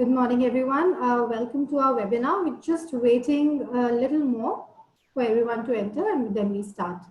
Good morning, everyone. Welcome to our webinar. We're just waiting a little more for everyone to enter and then we start.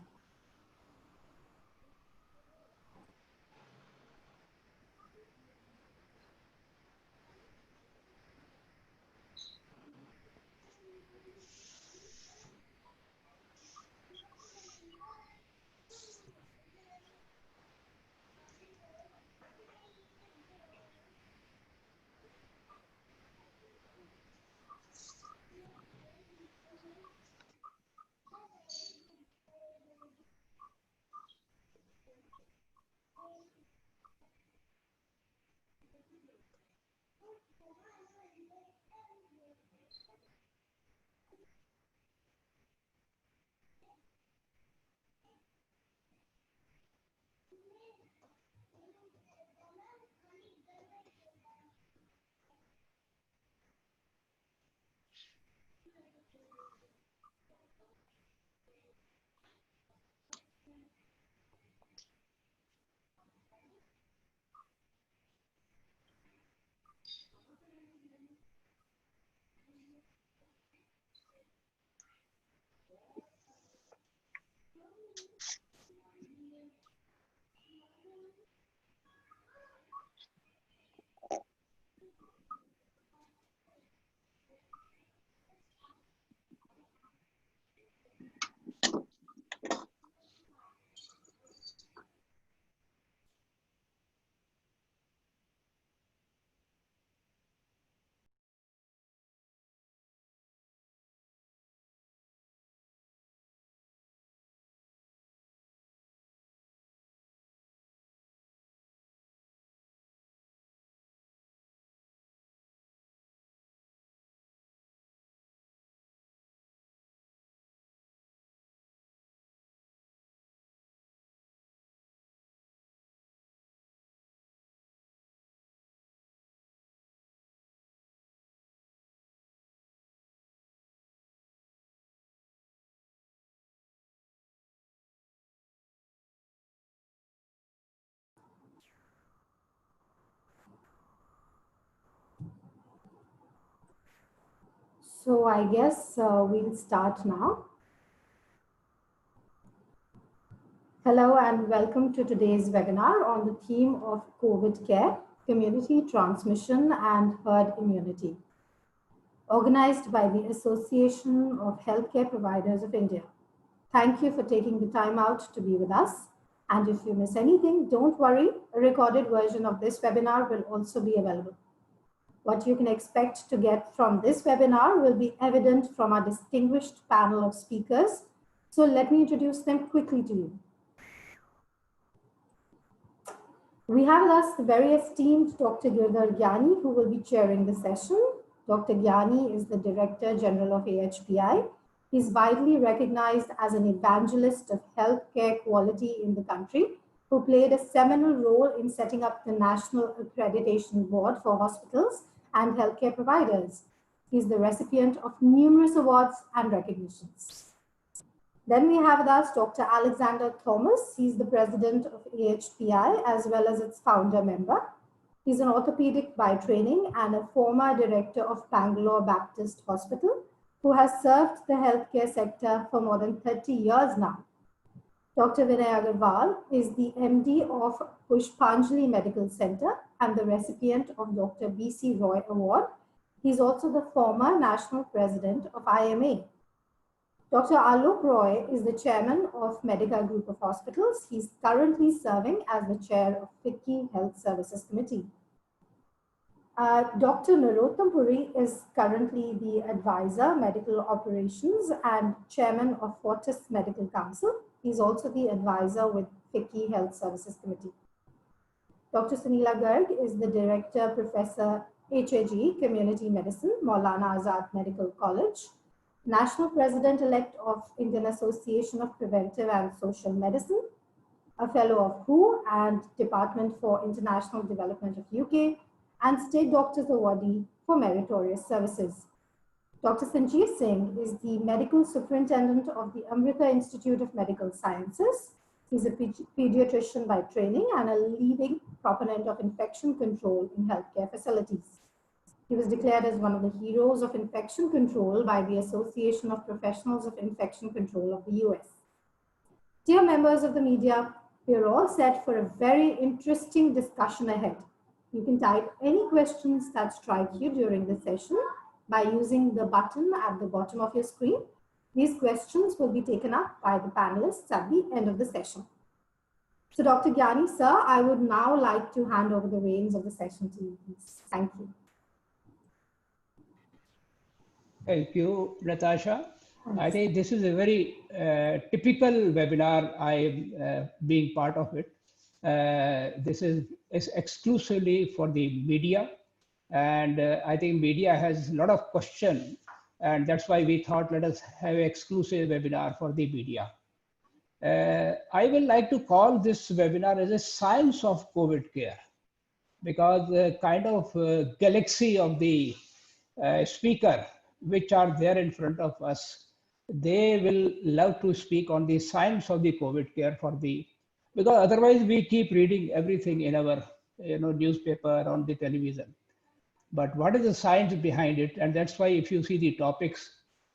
So I guess we'll start now. Hello and welcome to today's webinar on the theme of COVID care, community transmission and herd immunity, organized by the Association of Healthcare Providers of India. Thank you for taking the time out to be with us. And if you miss anything, don't worry, a recorded version of this webinar will also be available. What you can expect to get from this webinar will be evident from our distinguished panel of speakers. So let me introduce them quickly to you. We have with us the very esteemed Dr. Girdhar Gyani, who will be chairing the session. Dr. Gyani is the Director General of AHPI. He is widely recognized as an evangelist of healthcare quality in the country, who played a seminal role in setting up the National Accreditation Board for Hospitals and Healthcare Providers. He is the recipient of numerous awards and recognitions. Then we have with us Dr. Alexander Thomas. He's the president of AHPI as well as its founder member. He's an orthopedic by training and a former director of Bangalore Baptist Hospital, who has served the healthcare sector for more than 30 years now. Dr. Vinay Agarwal is the MD of Pushpanjali Medical Center and the recipient of Dr. B.C. Roy Award. He's also the former national president of IMA. Dr. Alok Roy is the chairman of Medica Group of Hospitals. He's currently serving as the chair of FICCI Health Services Committee. Dr. Narottam Puri is currently the advisor, medical operations and chairman of Fortis Medical Council. He's also the advisor with FICCI Health Services Committee. Dr. Sunila Garg is the director, professor, HAG, Community Medicine, Maulana Azad Medical College. National President-elect of Indian Association of Preventive and Social Medicine, a Fellow of WHO and Department for International Development of UK, and State Doctors Awardee for Meritorious Services. Dr. Sanjeev Singh is the Medical Superintendent of the Amrita Institute of Medical Sciences. He's a pediatrician by training and a leading proponent of infection control in healthcare facilities. He was declared as one of the heroes of infection control by the Association of Professionals of Infection Control of the US. Dear members of the media, we are all set for a very interesting discussion ahead. You can type any questions that strike you during the session by using the button at the bottom of your screen. These questions will be taken up by the panelists at the end of the session. So Dr. Gyani, sir, I would now like to hand over the reins of the session to you, please. Thank you. Thank you, Natasha. I think this is a very typical webinar. I am being part of it. This is exclusively for the media. And I think media has a lot of questions. And that's why we thought, let us have an exclusive webinar for the media. I will like to call this webinar as a science of COVID care, because the kind of galaxy of the speaker which are there in front of us, they will love to speak on the science of the COVID care for the, because otherwise we keep reading everything in our newspaper, on the television. But what is the science behind it? And that's why if you see the topics,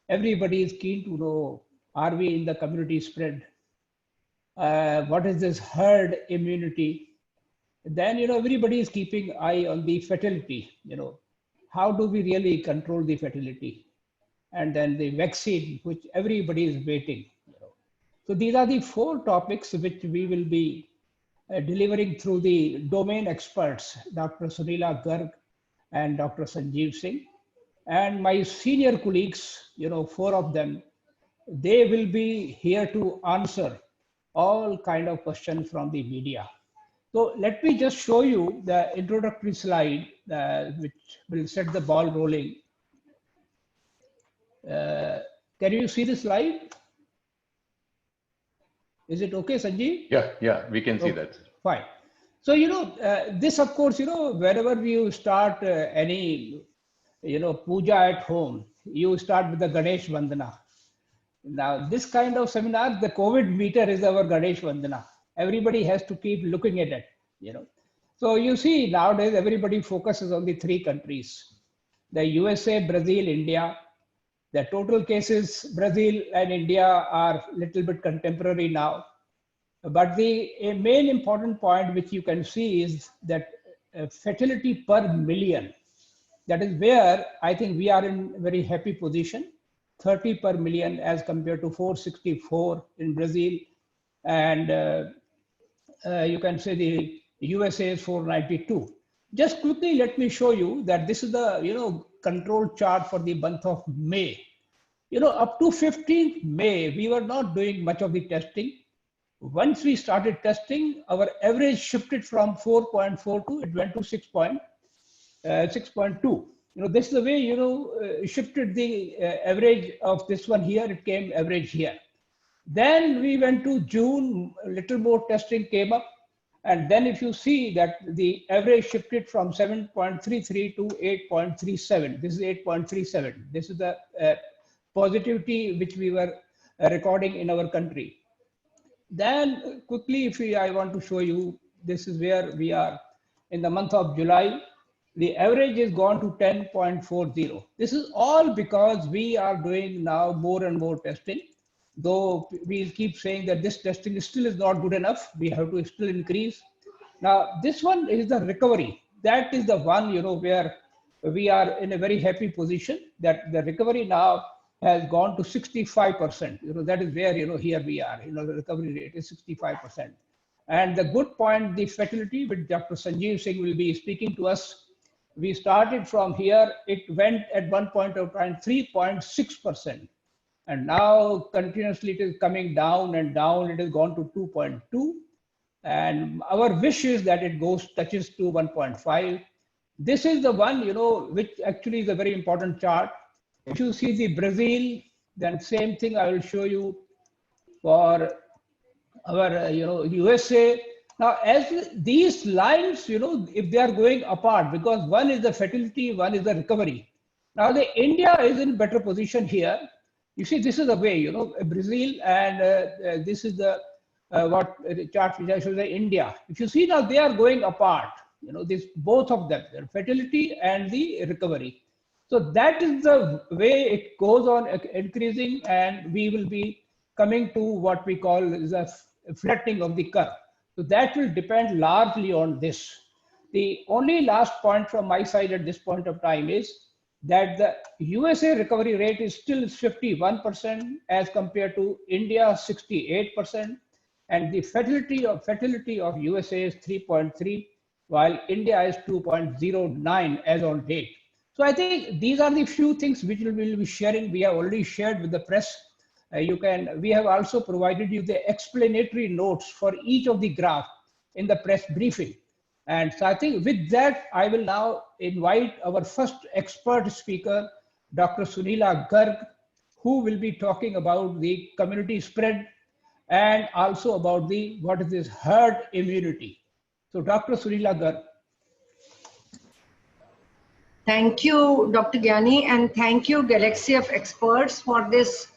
everybody is keen to know, are we in the community spread? What is this herd immunity? Then, everybody is keeping eye on the fertility, how do we really control the fertility? And then the vaccine, which everybody is waiting. So these are the 4 topics which we will be delivering through the domain experts, Dr. Sunila Garg and Dr. Sanjeev Singh. And my senior colleagues, 4 of them, they will be here to answer all kind of questions from the media. So let me just show you the introductory slide, which will set the ball rolling. Can you see the slide? Is it okay, Sanjeev? Yeah, we can see that. Fine. So, this, of course, wherever you start any, puja at home, you start with the Ganesh Vandana. Now, this kind of seminar, the COVID meter is our Ganesh Vandana. Everybody has to keep looking at it, So you see, nowadays, everybody focuses on the 3 countries, the USA, Brazil, India. The total cases, Brazil and India are a little bit contemporary now. But the main important point which you can see is that fertility per million. That is where I think we are in a very happy position, 30 per million as compared to 464 in Brazil. And you can say the USA is 492. Just quickly, let me show you that this is the control chart for the month of May. Up to 15th May, we were not doing much of the testing. Once we started testing, our average shifted from 4.42, it went to 6.2. This is the way, shifted the average of this one here, it came average here. Then we went to June, a little more testing came up. And then if you see that the average shifted from 7.33 to 8.37, this is 8.37. This is the positivity which we were recording in our country. Then quickly, I want to show you, this is where we are in the month of July. The average is gone to 10.40. This is all because we are doing now more and more testing. Though we keep saying that this testing still is not good enough, we have to still increase. Now, this one is the recovery. That is the one, where we are in a very happy position that the recovery now has gone to 65%. That is where, here we are, the recovery rate is 65%. And the good point, the fertility, which Dr. Sanjeev Singh will be speaking to us, we started from here, it went at one point of time 3.6%. And now continuously it is coming down and down, it has gone to 2.2. And our wish is that it touches to 1.5. This is the one, which actually is a very important chart. If you see the Brazil, then same thing I will show you for our, USA. Now, as these lines, if they are going apart, because one is the fertility, one is the recovery. Now, the India is in better position here. You see, this is the way, Brazil, and this is the what chart which I show the India. If you see now, they are going apart. You know, this both of them, the fatality and the recovery. So that is the way it goes on increasing, and we will be coming to what we call the flattening of the curve. So that will depend largely on this. The only last point from my side at this point of time is that the USA recovery rate is still 51% as compared to India 68%, and the fatality of USA is 3.3, while India is 2.09 as on date. So I think these are the few things which we will be sharing. We have already shared with the press. We have also provided you the explanatory notes for each of the graph in the press briefing. And so I think with that, I will now invite our first expert speaker, Dr. Sunila Garg, who will be talking about the community spread and also about the what is this herd immunity. So Dr. Sunila Garg. Thank you, Dr. Gyani, and thank you, Galaxy of Experts, for this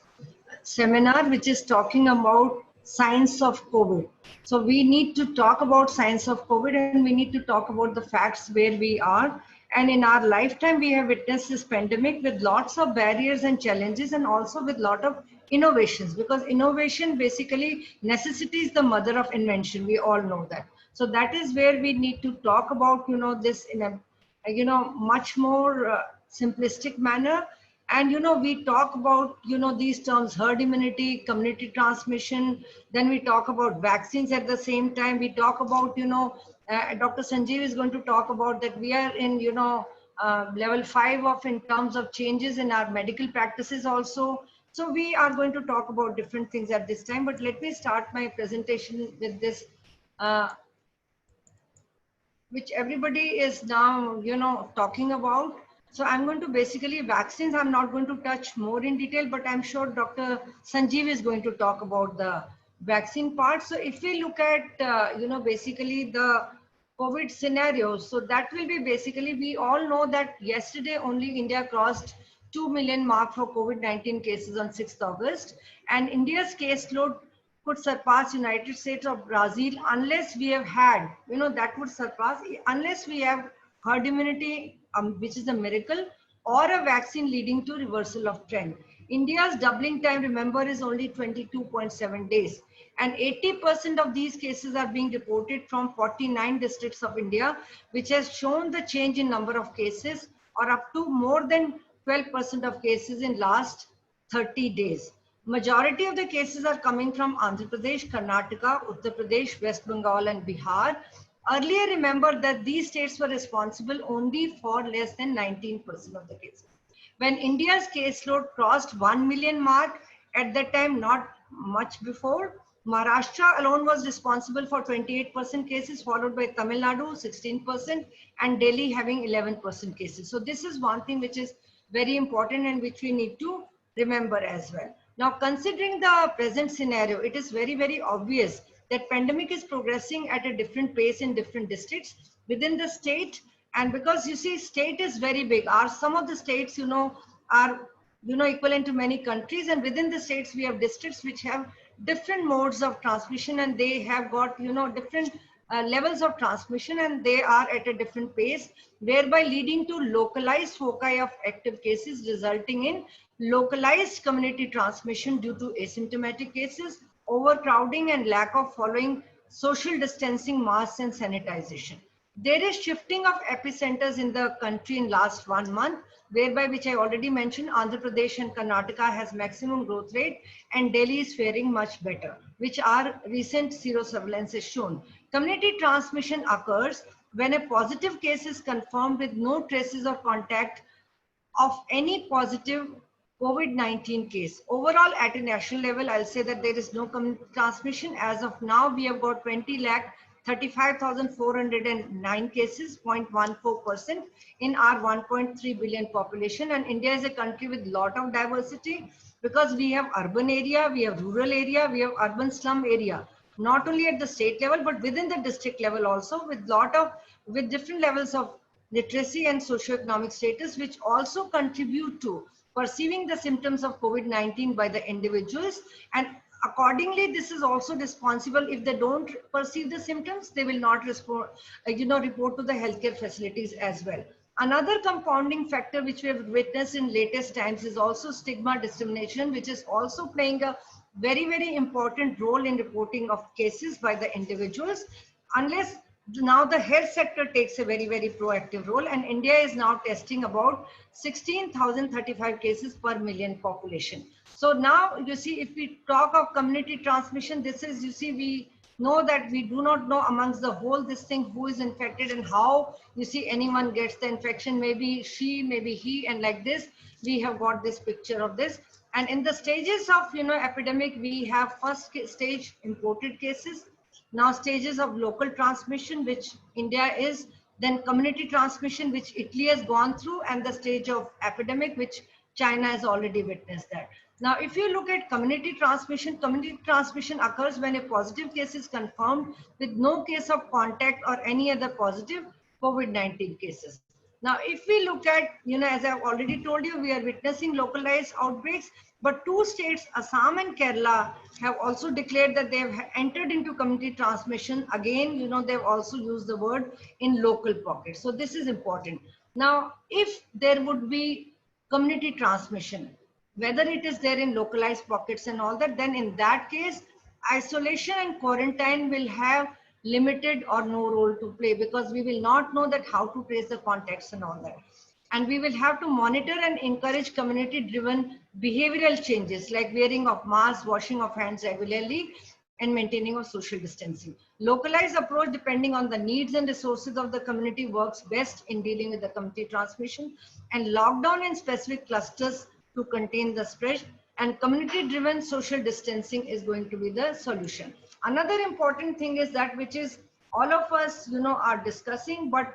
seminar, which is talking about science of COVID. So we need to talk about science of COVID, and we need to talk about the facts where we are. And in our lifetime, we have witnessed this pandemic with lots of barriers and challenges, and also with lot of innovations, because innovation basically, necessity is the mother of invention. We all know that. So that is where we need to talk about, this in a much more simplistic manner. And we talk about these terms: herd immunity, community transmission. Then we talk about vaccines. At the same time, we talk about Dr. Sanjeev is going to talk about that we are in level 5 of in terms of changes in our medical practices also. So we are going to talk about different things at this time, but let me start my presentation with this which everybody is now, talking about. So I'm going to basically vaccines. I'm not going to touch more in detail, but I'm sure Dr. Sanjeev is going to talk about the vaccine part. So if we look at, basically the COVID scenarios, so that will be basically, we all know that yesterday only India crossed 2 million mark for COVID-19 cases on 6th August, and India's caseload could surpass United States or Brazil unless we have had, that would surpass, unless we have herd immunity, which is a miracle, or a vaccine leading to reversal of trend. India's doubling time, remember, is only 22.7 days. And 80% of these cases are being reported from 49 districts of India, which has shown the change in number of cases, or up to more than 12% of cases in last 30 days. Majority of the cases are coming from Andhra Pradesh, Karnataka, Uttar Pradesh, West Bengal, and Bihar. Earlier, remember that these states were responsible only for less than 19% of the cases. When India's caseload crossed 1 million mark, at that time, not much before, Maharashtra alone was responsible for 28% cases, followed by Tamil Nadu, 16%, and Delhi having 11% cases. So this is one thing which is very important and which we need to remember as well. Now, considering the present scenario, it is very, very obvious that pandemic is progressing at a different pace in different districts within the state. And because you see, state is very big. Some of the states, are, equivalent to many countries. And within the states, we have districts which have different modes of transmission, and they have got, different levels of transmission, and they are at a different pace, thereby leading to localized foci of active cases, resulting in localized community transmission due to asymptomatic cases, overcrowding, and lack of following social distancing, masks, and sanitization. There is shifting of epicenters in the country in last 1 month, whereby, which I already mentioned, Andhra Pradesh and Karnataka has maximum growth rate, and Delhi is faring much better, which our recent serosurveillance has shown. Community transmission occurs when a positive case is confirmed with no traces or contact of any positive COVID-19 case. Overall, at a national level, I'll say that there is no transmission. As of now, we have got 20,35,409 cases, 0.14% in our 1.3 billion population. And India is a country with lot of diversity, because we have urban area, we have rural area, we have urban slum area, not only at the state level, but within the district level also, with different levels of literacy and socioeconomic status, which also contribute to perceiving the symptoms of COVID-19 by the individuals. And Accordingly, this is also responsible. If they don't perceive the symptoms, they will not respond, report to the healthcare facilities as well. Another compounding factor which we have witnessed in latest times is also stigma dissemination, which is also playing a very, very important role in reporting of cases by the individuals. Unless now the health sector takes a very, very proactive role, and India is now testing about 16,035 cases per million population. So now you see, if we talk of community transmission, this is, you see, we know that we do not know amongst the whole this thing who is infected and how, you see, anyone gets the infection, maybe she, maybe he, and like this we have got this picture of this. And in the stages of epidemic, we have first stage imported cases, now stages of local transmission, which India is, then community transmission, which Italy has gone through, and the stage of epidemic, which China has already witnessed that. Now, if you look at community transmission occurs when a positive case is confirmed with no case of contact or any other positive COVID-19 cases. Now, if we look at, as I've already told you, we are witnessing localized outbreaks, but two states, Assam and Kerala, have also declared that they have entered into community transmission. Again, they've also used the word in local pockets. So this is important. Now, if there would be community transmission, whether it is there in localized pockets and all that, then in that case, isolation and quarantine will have limited or no role to play, because we will not know that how to trace the contacts and all that. And we will have to monitor and encourage community-driven behavioral changes like wearing of masks, washing of hands regularly, and maintaining of social distancing. Localized approach depending on the needs and resources of the community works best in dealing with the community transmission, and lockdown in specific clusters to contain the spread, and community-driven social distancing is going to be the solution. Another important thing is that, which is all of us, are discussing, but,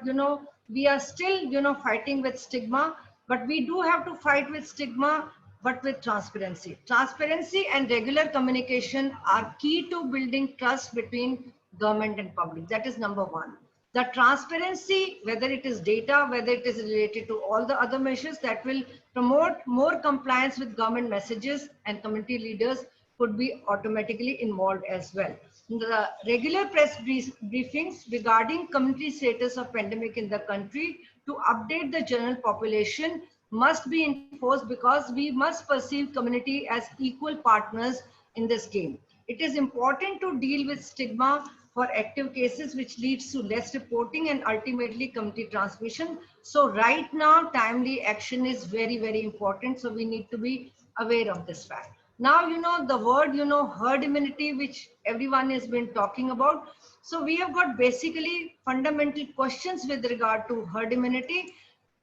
we are still, fighting with stigma, but we do have to fight with stigma, but with transparency. Transparency and regular communication are key to building trust between government and public. That is number one. The transparency, whether it is data, whether it is related to all the other measures that will promote more compliance with government messages, and community leaders could be automatically involved as well. The regular press briefings regarding community status of pandemic in the country to update the general population must be enforced, because we must perceive community as equal partners in this game. It is important to deal with stigma for active cases, which leads to less reporting and ultimately community transmission. So right now, timely action is very, very important. So we need to be aware of this fact. Now, the word, herd immunity, which everyone has been talking about. So we have got basically fundamental questions with regard to herd immunity.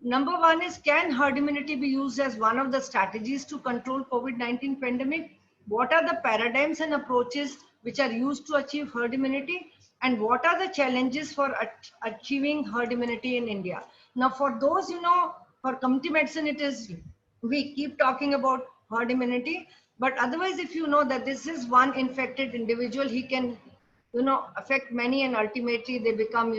Number one is, can herd immunity be used as one of the strategies to control COVID-19 pandemic? What are the paradigms and approaches which are used to achieve herd immunity? And what are the challenges for achieving herd immunity in India? Now, for those, for community medicine, it is, we keep talking about herd immunity, but otherwise, if you know that this is one infected individual, he can, affect many, and ultimately they become,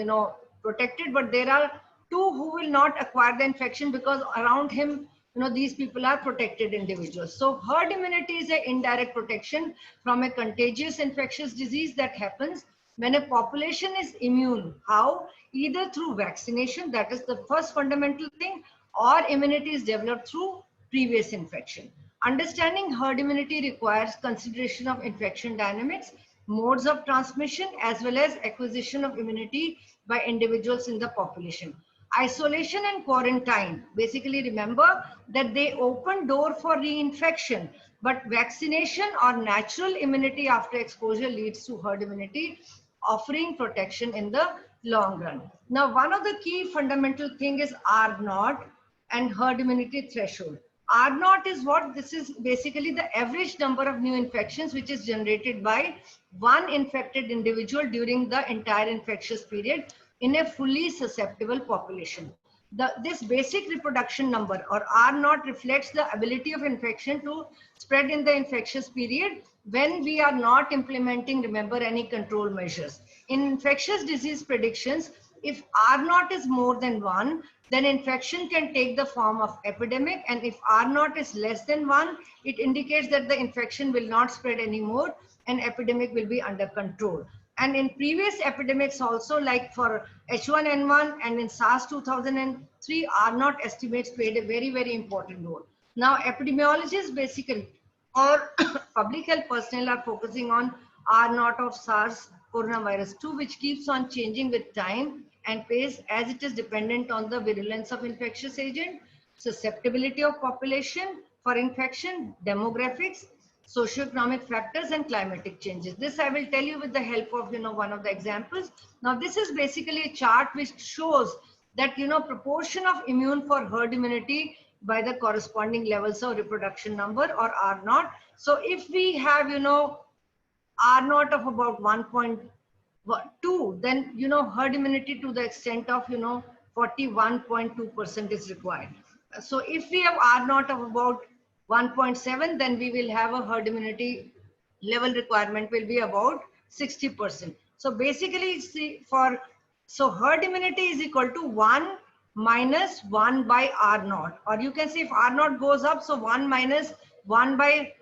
protected. But there are two who will not acquire the infection, because around him, these people are protected individuals. So herd immunity is an indirect protection from a contagious infectious disease that happens when a population is immune. How? Either through vaccination, that is the first fundamental thing, or immunity is developed through previous infection. Understanding herd immunity requires consideration of infection dynamics, modes of transmission, as well as acquisition of immunity by individuals in the population. Isolation and quarantine, basically remember that they open door for reinfection, but vaccination or natural immunity after exposure leads to herd immunity, offering protection in the long run. Now, one of the key fundamental thing is R0 and herd immunity threshold. R0 is what? This is basically the average number of new infections which is generated by one infected individual during the entire infectious period in a fully susceptible population. This basic reproduction number, or R0, reflects the ability of infection to spread in the infectious period when we are not implementing, remember, any control measures. In infectious disease predictions, If R naught is more than 1, then infection can take the form of epidemic. And if R naught is less than 1, it indicates that the infection will not spread anymore and epidemic will be under control. And in previous epidemics also, like for H1N1 and in SARS 2003, R naught estimates played a very, very important role. Now, epidemiologists basically or public health personnel are focusing on R naught of SARS coronavirus 2, which keeps on changing with time and pace as it is dependent on the virulence of infectious agent, susceptibility of population for infection, demographics, socioeconomic factors, and climatic changes. This I will tell you with the help of one of the examples. Now this is basically a chart which shows that proportion of immune for herd immunity by the corresponding levels of reproduction number or R naught. So if we have R naught of about 1.2, then herd immunity to the extent of 41.2% is required. So if we have R naught of about 1.7, then we will have a herd immunity level requirement will be about 60%. So basically, so herd immunity is equal to 1 minus 1 by R naught, or you can say if R naught goes up, so 1 minus 1 by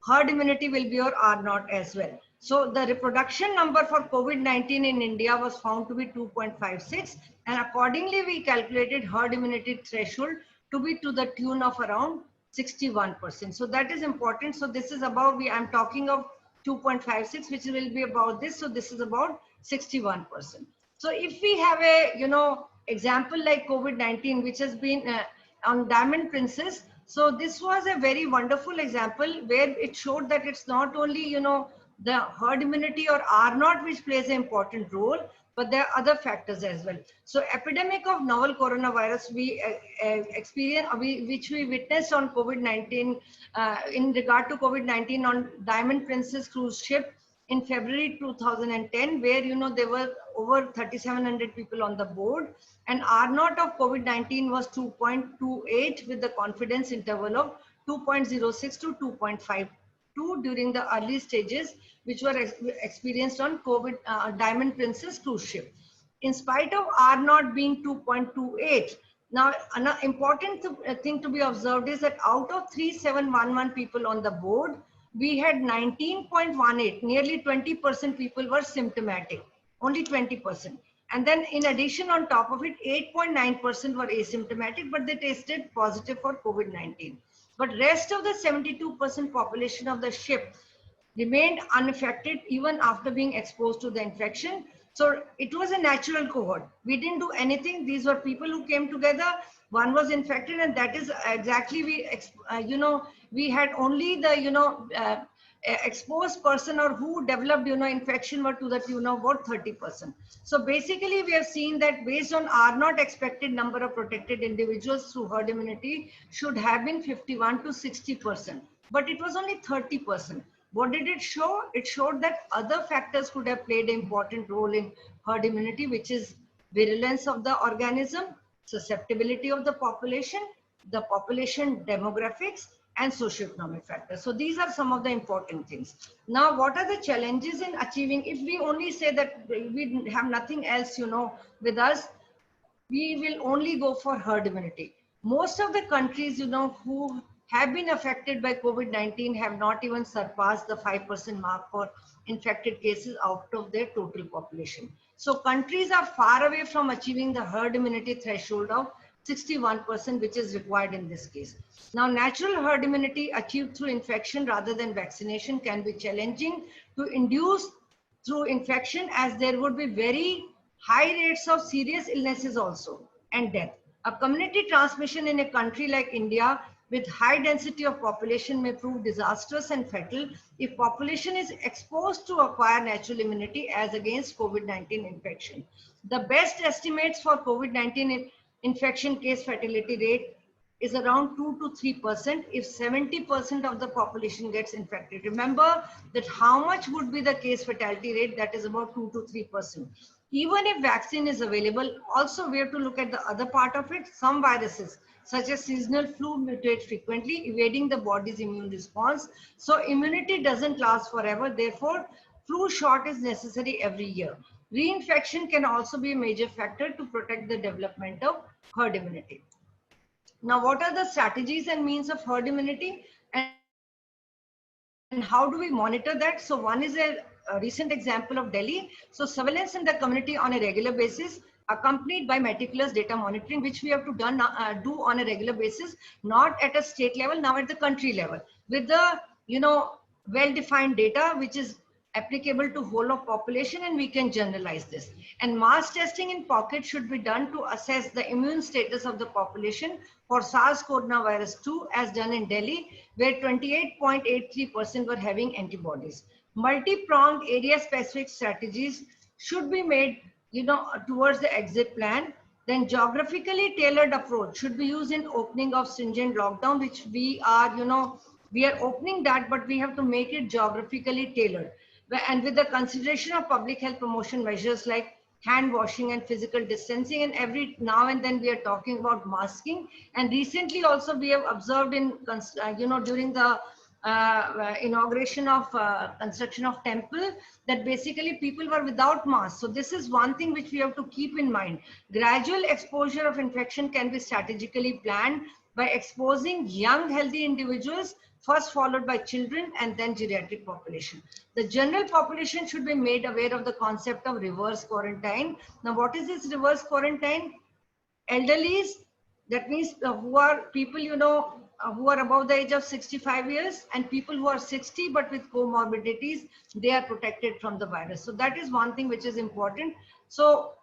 herd immunity will be your R naught as well. So the reproduction number for COVID-19 in India was found to be 2.56, and accordingly we calculated herd immunity threshold to be to the tune of around 61%. So that is important. So this is about, I'm talking of 2.56, which will be about this. So this is about 61%. So if we have a, example like COVID-19, which has been on Diamond Princess. So this was a very wonderful example where it showed that it's not only, the herd immunity or R naught which plays an important role, but there are other factors as well. So epidemic of novel coronavirus which we witnessed on COVID-19 in regard to COVID-19 on Diamond Princess cruise ship in February 2010, where there were over 3,700 people on the board, and R naught of COVID-19 was 2.28 with the confidence interval of 2.06 to 2.52 during the early stages, which were experienced on COVID Diamond Princess cruise ship. In spite of R naught being 2.28, now an important thing to be observed is that out of 3,711 people on the board, we had 19.18, nearly 20% people were symptomatic, only 20%. And then in addition, on top of it, 8.9% were asymptomatic, but they tested positive for COVID-19. But rest of the 72% population of the ship remained unaffected even after being exposed to the infection. So it was a natural cohort. We didn't do anything. These were people who came together. One was infected, and that is exactly we had only the exposed person or who developed infection were to the tune of about 30%. So basically we have seen that based on R naught, expected number of protected individuals through herd immunity should have been 51 to 60%, but it was only 30%. What did it show? It showed that other factors could have played an important role in herd immunity, which is virulence of the organism, susceptibility of the population demographics, and socioeconomic factors. So these are some of the important things. Now, what are the challenges in achieving? If we only say that we have nothing else, with us, we will only go for herd immunity. Most of the countries, who have been affected by COVID-19 have not even surpassed the 5% mark for infected cases out of their total population. So countries are far away from achieving the herd immunity threshold of 61%, which is required in this case. Now, natural herd immunity achieved through infection rather than vaccination can be challenging to induce through infection, as there would be very high rates of serious illnesses also and death. A community transmission in a country like India with high density of population may prove disastrous and fatal if population is exposed to acquire natural immunity as against COVID-19 infection. The best estimates for COVID-19 infection case fatality rate is around 2 to 3% if 70% of the population gets infected. Remember that how much would be the case fatality rate? That is about 2 to 3%. Even if vaccine is available, also we have to look at the other part of it. Some viruses, such as seasonal flu, mutate frequently, evading the body's immune response. So immunity doesn't last forever. Therefore, flu shot is necessary every year. Reinfection can also be a major factor to protect the development of herd immunity. Now, what are the strategies and means of herd immunity, and how do we monitor that? So one is a recent example of Delhi. So surveillance in the community on a regular basis, accompanied by meticulous data monitoring, which we have to do on a regular basis, not at a state level, now at the country level, with the well-defined data which is applicable to whole of population, and we can generalize this. And mass testing in pockets should be done to assess the immune status of the population for SARS-CoV-2 as done in Delhi, where 28.83% were having antibodies. Multi-pronged area-specific strategies should be made, towards the exit plan. Then geographically tailored approach should be used in opening of stringent lockdown, which we are, we are opening that, but we have to make it geographically tailored. And with the consideration of public health promotion measures like hand washing and physical distancing, and every now and then we are talking about masking. And recently also we have observed in, during the inauguration of construction of temple, that basically people were without masks. So this is one thing which we have to keep in mind. Gradual exposure of infection can be strategically planned by exposing young healthy individuals, first followed by children and then geriatric population. The general population should be made aware of the concept of reverse quarantine. Now, what is this reverse quarantine? Elderlies, that means who are people, who are above the age of 65 years, and people who are 60 but with comorbidities, they are protected from the virus. So that is one thing which is important. So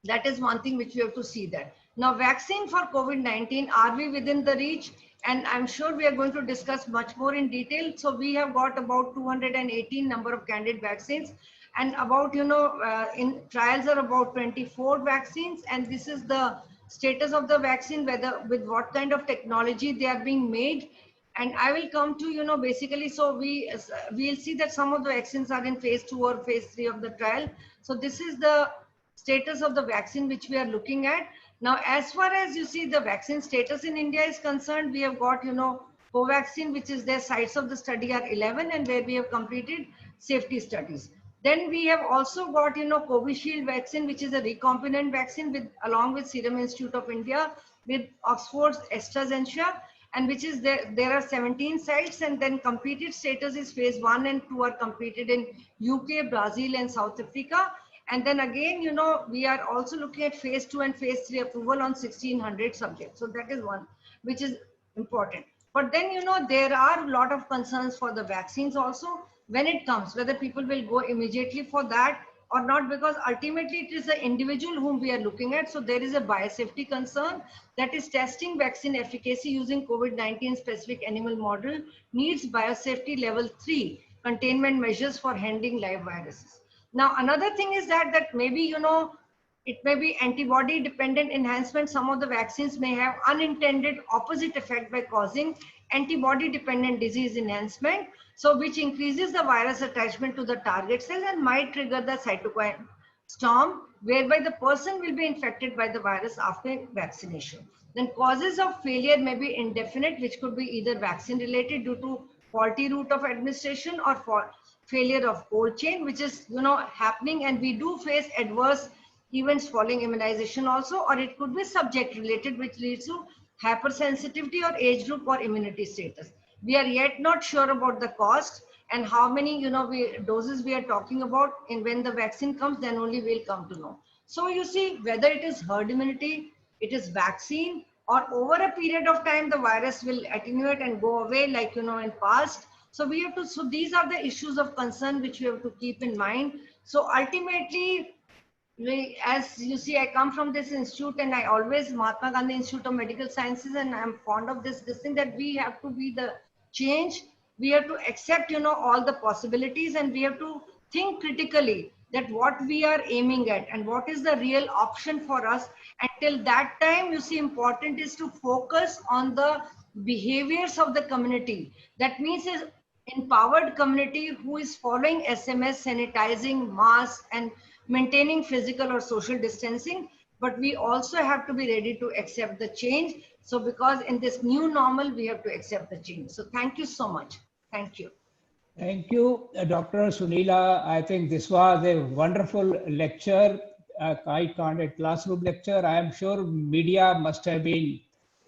that is one thing which we have to see that. Now, vaccine for COVID-19, are we within the reach? And I'm sure we are going to discuss much more in detail. So we have got about 218 number of candidate vaccines, and about, in trials are about 24 vaccines. And this is the status of the vaccine, whether with what kind of technology they are being made. And I will come to, basically, so we'll see that some of the vaccines are in phase 2 or phase 3 of the trial. So this is the status of the vaccine which we are looking at. Now, as far as you see the vaccine status in India is concerned, we have got, Covaxin, which is their sites of the study are 11, and where we have completed safety studies. Then we have also got, Covishield vaccine, which is a recombinant vaccine with, along with Serum Institute of India, with Oxford's AstraZeneca, and which is there are 17 sites, and then completed status is phase 1 and 2 are completed in UK, Brazil, and South Africa. And then again, we are also looking at phase 2 and phase 3 approval on 1600 subjects. So that is one which is important. But then, there are a lot of concerns for the vaccines also when it comes, whether people will go immediately for that or not, because ultimately it is the individual whom we are looking at. So there is a biosafety concern, that is testing vaccine efficacy using COVID-19 specific animal model needs biosafety level 3 containment measures for handling live viruses. Now, another thing is that maybe, it may be antibody dependent enhancement. Some of the vaccines may have unintended opposite effect by causing antibody dependent disease enhancement. So which increases the virus attachment to the target cell and might trigger the cytokine storm, whereby the person will be infected by the virus after vaccination. Then causes of failure may be indefinite, which could be either vaccine related due to faulty route of administration or for failure of cold chain, which is happening, and we do face adverse events following immunization also, or it could be subject related, which leads to hypersensitivity or age group or immunity status. We are yet not sure about the cost and how many doses we are talking about, and when the vaccine comes, then only we'll come to know. So you see, whether it is herd immunity, it is vaccine, or over a period of time the virus will attenuate and go away, like in past. So we have to, so these are the issues of concern which we have to keep in mind. So ultimately, as you see, I come from this institute, and I always, Mahatma Gandhi Institute of Medical Sciences, and I'm fond of this thing, that we have to be the change. We have to accept, all the possibilities, and we have to think critically that what we are aiming at and what is the real option for us. Until that time, you see, important is to focus on the behaviors of the community. That means is empowered community who is following SMS, sanitizing, masks, and maintaining physical or social distancing. But we also have to be ready to accept the change. So because in this new normal, we have to accept the change. So thank you so much. Thank you. Thank you, Dr. Sunila. I think this was a wonderful lecture, I called it classroom lecture. I am sure media must have been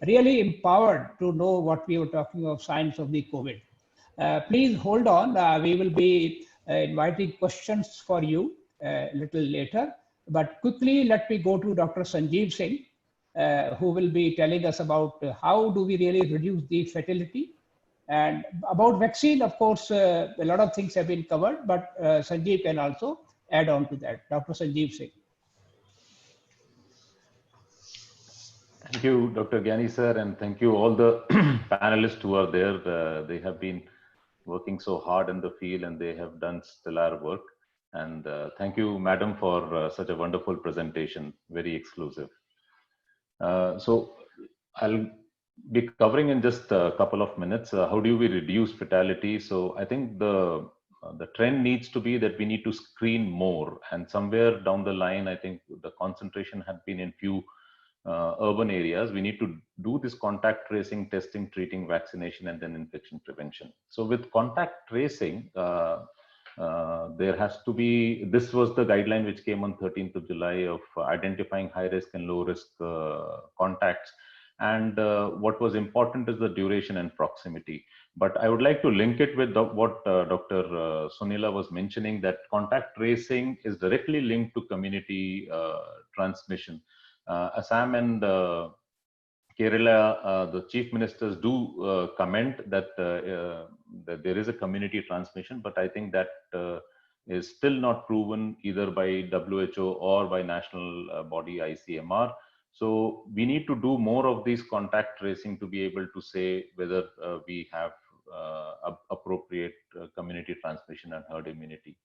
really empowered to know what we were talking of science of the COVID. Please hold on. We will be inviting questions for you a little later. But quickly, let me go to Dr. Sanjeev Singh, who will be telling us about how do we really reduce the fatality. And about vaccine, of course, a lot of things have been covered, but Sanjeev can also add on to that. Dr. Sanjeev Singh. Thank you, Dr. Gyani sir, and thank you all the panelists who are there. They have been working so hard in the field and they have done stellar work. And thank you, madam, for such a wonderful presentation, very exclusive. So I'll be covering in just a couple of minutes, how do we reduce fatality? So I think the trend needs to be that we need to screen more, and somewhere down the line, I think the concentration had been in few urban areas. We need to do this contact tracing, testing, treating, vaccination, and then infection prevention. So with contact tracing, there has to be, this was the guideline which came on 13th of July of identifying high risk and low risk contacts. And what was important is the duration and proximity. But I would like to link it with what Dr. Sunila was mentioning, that contact tracing is directly linked to community transmission. Assam and Kerala, the chief ministers do comment that, that there is a community transmission, but I think that is still not proven either by WHO or by national body ICMR. So we need to do more of these contact tracing to be able to say whether we have appropriate community transmission and herd immunity.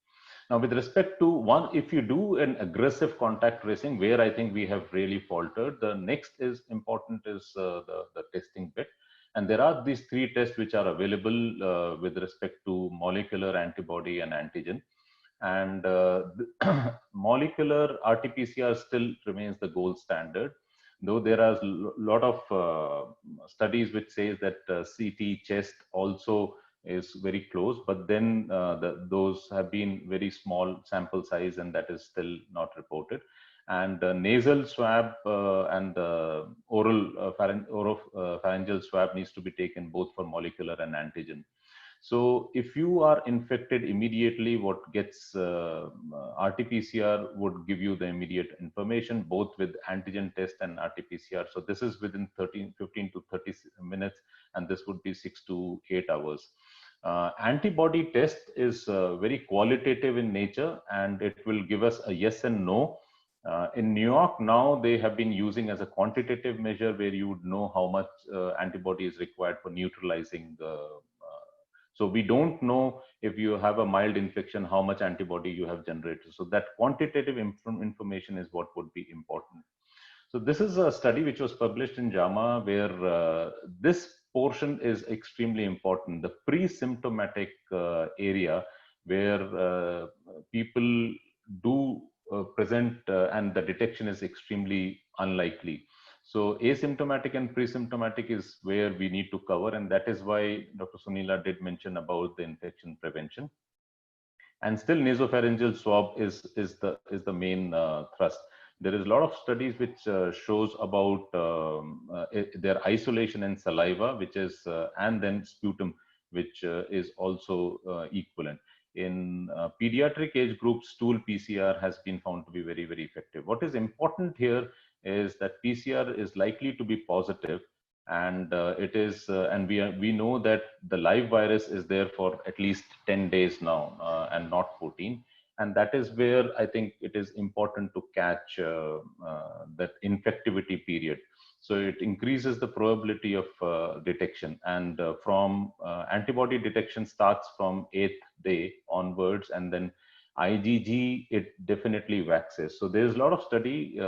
Now, with respect to one, if you do an aggressive contact tracing, where I think we have really faltered, the next is important is the testing bit. And there are these three tests which are available with respect to molecular, antibody, and antigen. And molecular RT-PCR still remains the gold standard, though there are a lot of studies which says that CT chest also is very close, but then those have been very small sample size and that is still not reported. And nasal swab and oral pharyngeal swab needs to be taken both for molecular and antigen. So if you are infected immediately, what gets RT-PCR would give you the immediate information, both with antigen test and RT-PCR. So this is within 15 to 30 minutes, and this would be 6 to 8 hours. Antibody test is very qualitative in nature, and it will give us a yes and no. In New York now, they have been using as a quantitative measure where you would know how much antibody is required for neutralizing the so we don't know if you have a mild infection, how much antibody you have generated. So that quantitative information is what would be important. So this is a study which was published in JAMA where this portion is extremely important. The pre-symptomatic area where people do present and the detection is extremely unlikely. So asymptomatic and pre-symptomatic is where we need to cover, and that is why Dr. Sunila did mention about the infection prevention. And still nasopharyngeal swab is the main thrust. There is a lot of studies which shows about their isolation in saliva, which is, and then sputum, which is also equivalent. In pediatric age groups, stool PCR has been found to be very, very effective. What is important here is that PCR is likely to be positive, and it is, and we know that the live virus is there for at least 10 days now, and not 14. And that is where I think it is important to catch that infectivity period. So it increases the probability of detection, and from antibody detection starts from 8th day onwards, and then IgG, it definitely waxes. So there's a lot of study,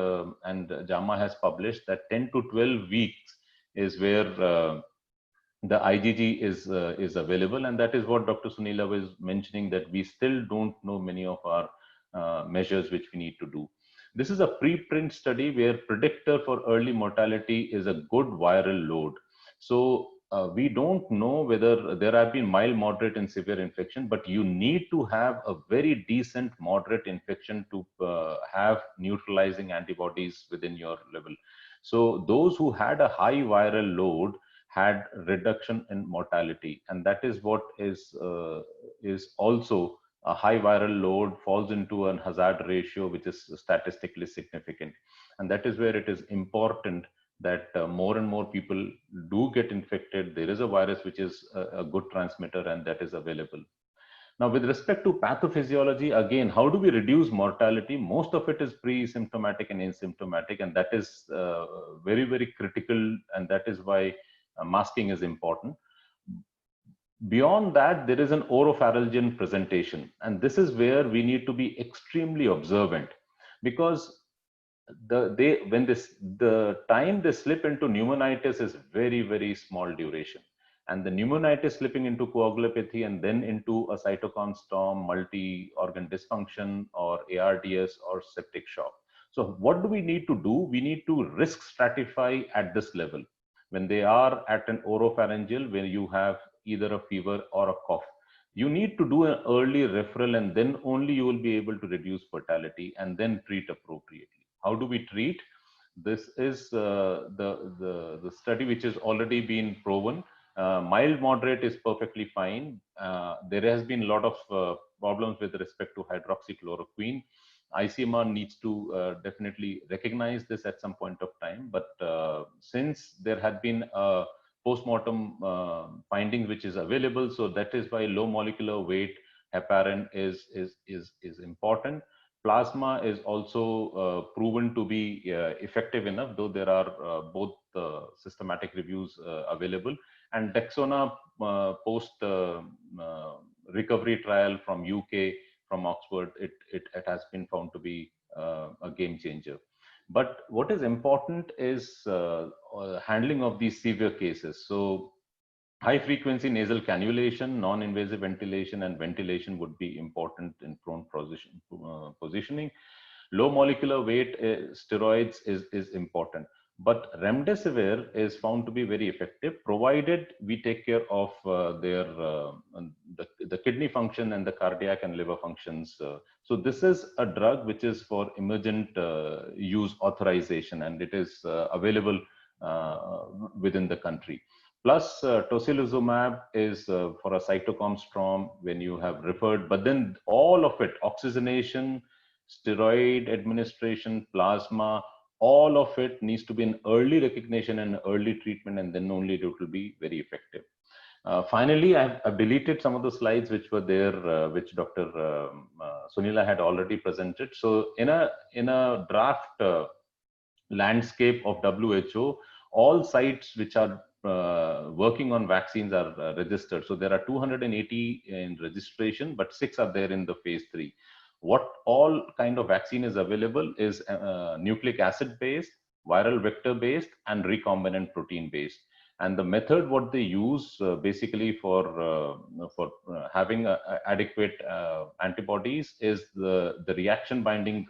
and JAMA has published that 10 to 12 weeks is where the IgG is available, and that is what Dr. Sunila was mentioning, that we still don't know many of our measures which we need to do. This is a preprint study where predictor for early mortality is a good viral load. So we don't know whether there have been mild, moderate, and severe infection, but you need to have a very decent moderate infection to have neutralizing antibodies within your level. So those who had a high viral load had reduction in mortality, and that is what is also a high viral load falls into an hazard ratio which is statistically significant, and that is where it is important that more and more people do get infected. There is a virus which is a good transmitter, and that is available. Now, with respect to pathophysiology, again, how do we reduce mortality? Most of it is pre-symptomatic and asymptomatic, and that is very, very critical, and that is why masking is important. Beyond that, there is an oropharyngeal presentation, and this is where we need to be extremely observant, because the time they slip into pneumonitis is very, very small duration, and the pneumonitis slipping into coagulopathy and then into a cytokine storm, multi-organ dysfunction, or ARDS, or septic shock. So what do we need to do? We need to risk stratify at this level. When they are at an oropharyngeal, where you have either a fever or a cough, you need to do an early referral, and then only you will be able to reduce fatality and then treat appropriately. How do we treat? This is the study which has already been proven. Mild, moderate is perfectly fine. There has been a lot of problems with respect to hydroxychloroquine. ICMR needs to definitely recognize this at some point of time. But since there had been a post-mortem findings which is available, so that is why low molecular weight heparin is important. Plasma is also proven to be effective enough, though there are both systematic reviews available. And Dexona post recovery trial from UK, from Oxford, it has been found to be a game changer. But what is important is handling of these severe cases. So high frequency nasal cannulation, non-invasive ventilation, and ventilation would be important in prone positioning. Low molecular weight steroids is important. But remdesivir is found to be very effective, provided we take care of the kidney function and the cardiac and liver functions. So this is a drug which is for emergent use authorization, and it is available within the country. Plus, tocilizumab is for a cytokine storm when you have referred, but then all of it, oxygenation, steroid administration, plasma, all of it needs to be in early recognition and early treatment, and then only it will be very effective. Finally, I've deleted some of the slides which were there, which Dr. Sunila had already presented. So in a draft landscape of WHO, all sites which are working on vaccines are registered. So there are 280 in registration, but 6 are there in the phase 3. What all kind of vaccine is available is nucleic acid based, viral vector based, and recombinant protein based. And the method what they use basically for having adequate antibodies is the reaction binding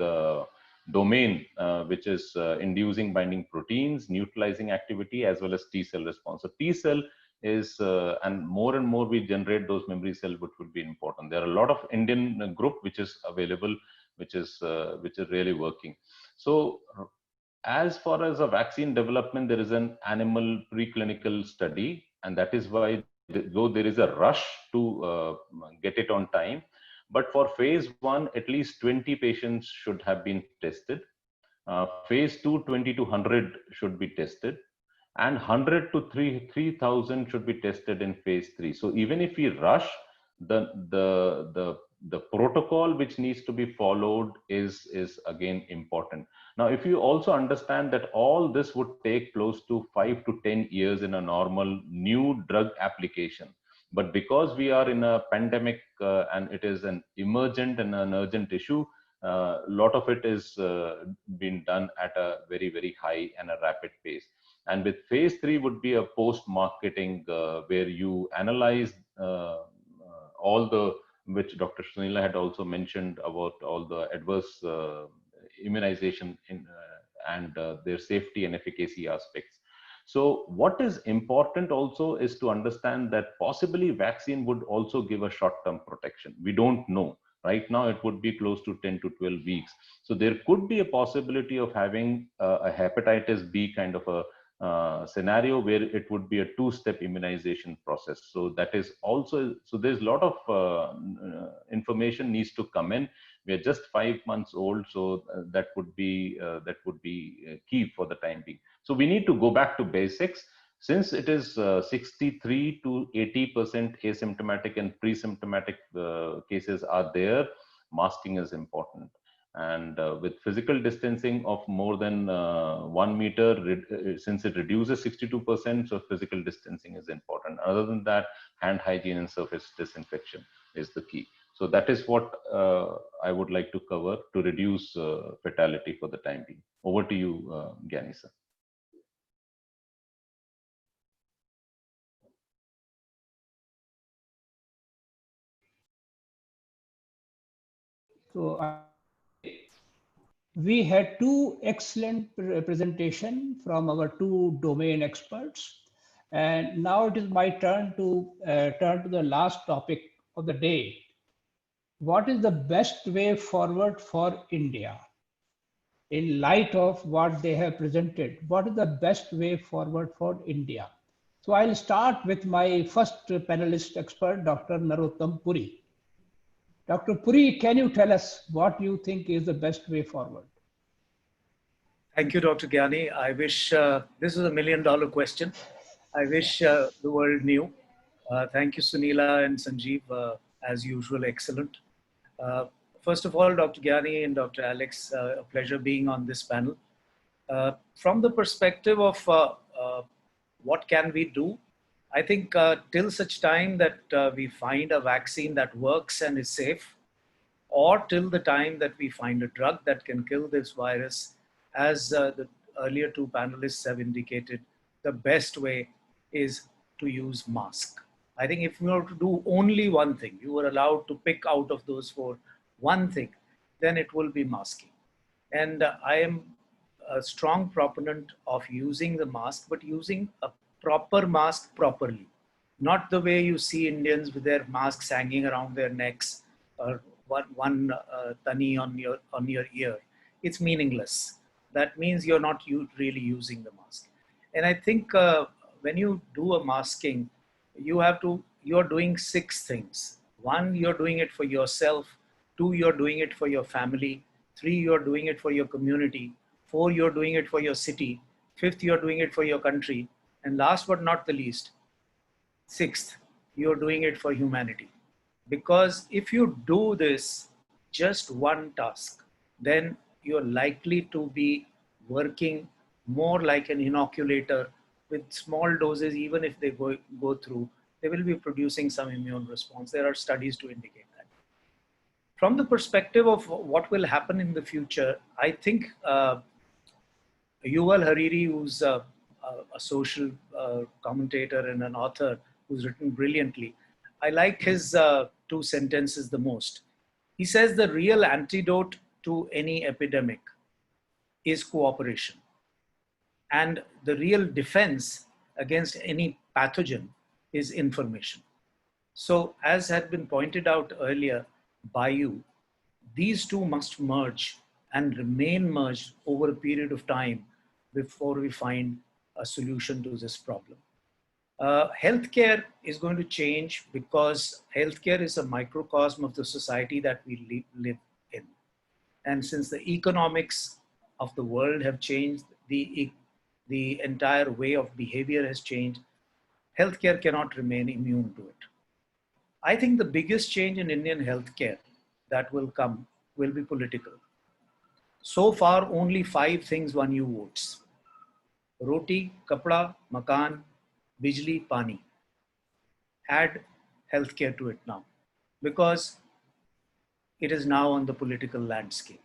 domain, which is inducing binding proteins, neutralizing activity, as well as T cell response. So T cell is, and more we generate those memory cells, which would be important. There are a lot of Indian group which is available, which is really working. So as far as a vaccine development, there is an animal preclinical study, and that is why, though there is a rush to get it on time, but for phase 1, at least 20 patients should have been tested. Phase 2, 20 to 100 should be tested, and 100 to 3,000 should be tested in phase 3. So even if we rush, the protocol which needs to be followed is again important. Now, if you also understand that all this would take close to 5 to 10 years in a normal new drug application, but because we are in a pandemic and it is an emergent and an urgent issue, a lot of it is being done at a very, very high and a rapid pace. And with phase 3 would be a post-marketing where you analyze all the, which Dr. Sunila had also mentioned about all the adverse immunization and their safety and efficacy aspects. So what is important also is to understand that possibly vaccine would also give a short-term protection. We don't know. Right now, it would be close to 10 to 12 weeks. So there could be a possibility of having a hepatitis B kind of a scenario where it would be a two-step immunization process. So that is also, so there's a lot of information needs to come in. We are just 5 months old, so that would be key for the time being. So we need to go back to basics. Since it is 63 to 80% asymptomatic and pre-symptomatic cases are there, masking is important. And with physical distancing of more than 1 meter, since it reduces 62%, so physical distancing is important. Other than that, hand hygiene and surface disinfection is the key. So that is what I would like to cover to reduce fatality for the time being. Over to you, Gyani sir. So we had two excellent presentations from our two domain experts. And now it is my turn to turn to the last topic of the day. What is the best way forward for India? In light of what they have presented, what is the best way forward for India? So I'll start with my first panelist expert, Dr. Narottam Puri. Dr. Puri, can you tell us what you think is the best way forward? Thank you, Dr. Gyani. I wish this is $1 million question. I wish the world knew. Thank you, Sunila and Sanjeev, as usual, excellent. First of all, Dr. Gyani and Dr. Alex, a pleasure being on this panel. From the perspective of what can we do, I think till such time that we find a vaccine that works and is safe, or till the time that we find a drug that can kill this virus, as the earlier two panelists have indicated, the best way is to use mask. I think if you were to do only one thing, you were allowed to pick out of those four one thing, then it will be masking. And I am a strong proponent of using the mask, but using a proper mask properly. Not the way you see Indians with their masks hanging around their necks or one tani on your ear. It's meaningless. That means you're not really using the mask. And I think when you do a masking, you're doing 6 things. 1, you're doing it for yourself. 2, you're doing it for your family. 3, you're doing it for your community. 4, you're doing it for your city. 5th, you're doing it for your country. And last but not the least, 6th, you're doing it for humanity. Because if you do this just one task, then you're likely to be working more like an inoculator with small doses. Even if they go through, they will be producing some immune response. There are studies to indicate that. From the perspective of what will happen in the future, I think Yuval Hariri, who's a social commentator and an author who's written brilliantly, I like his 2 sentences the most. He says the real antidote to any epidemic is cooperation. And the real defense against any pathogen is information. So as had been pointed out earlier by you, these two must merge and remain merged over a period of time before we find a solution to this problem. Healthcare is going to change because healthcare is a microcosm of the society that we live in. And since the economics of the world have changed, the entire way of behavior has changed, healthcare cannot remain immune to it. I think the biggest change in Indian healthcare that will come will be political. So far, only 5 things won you votes: roti, kapda, makan, bijli, pani. Add healthcare to it now, because it is now on the political landscape.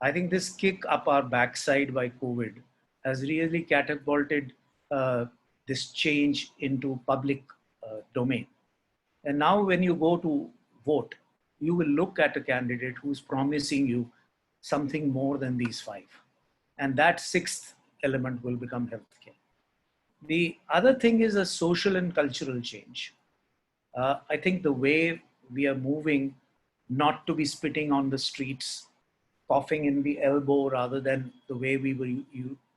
I think this kick up our backside by COVID has really catapulted this change into public domain. And now when you go to vote, you will look at a candidate who's promising you something more than these 5. And that 6th element will become healthcare. The other thing is a social and cultural change. I think the way we are moving, not to be spitting on the streets, coughing in the elbow rather than the way we were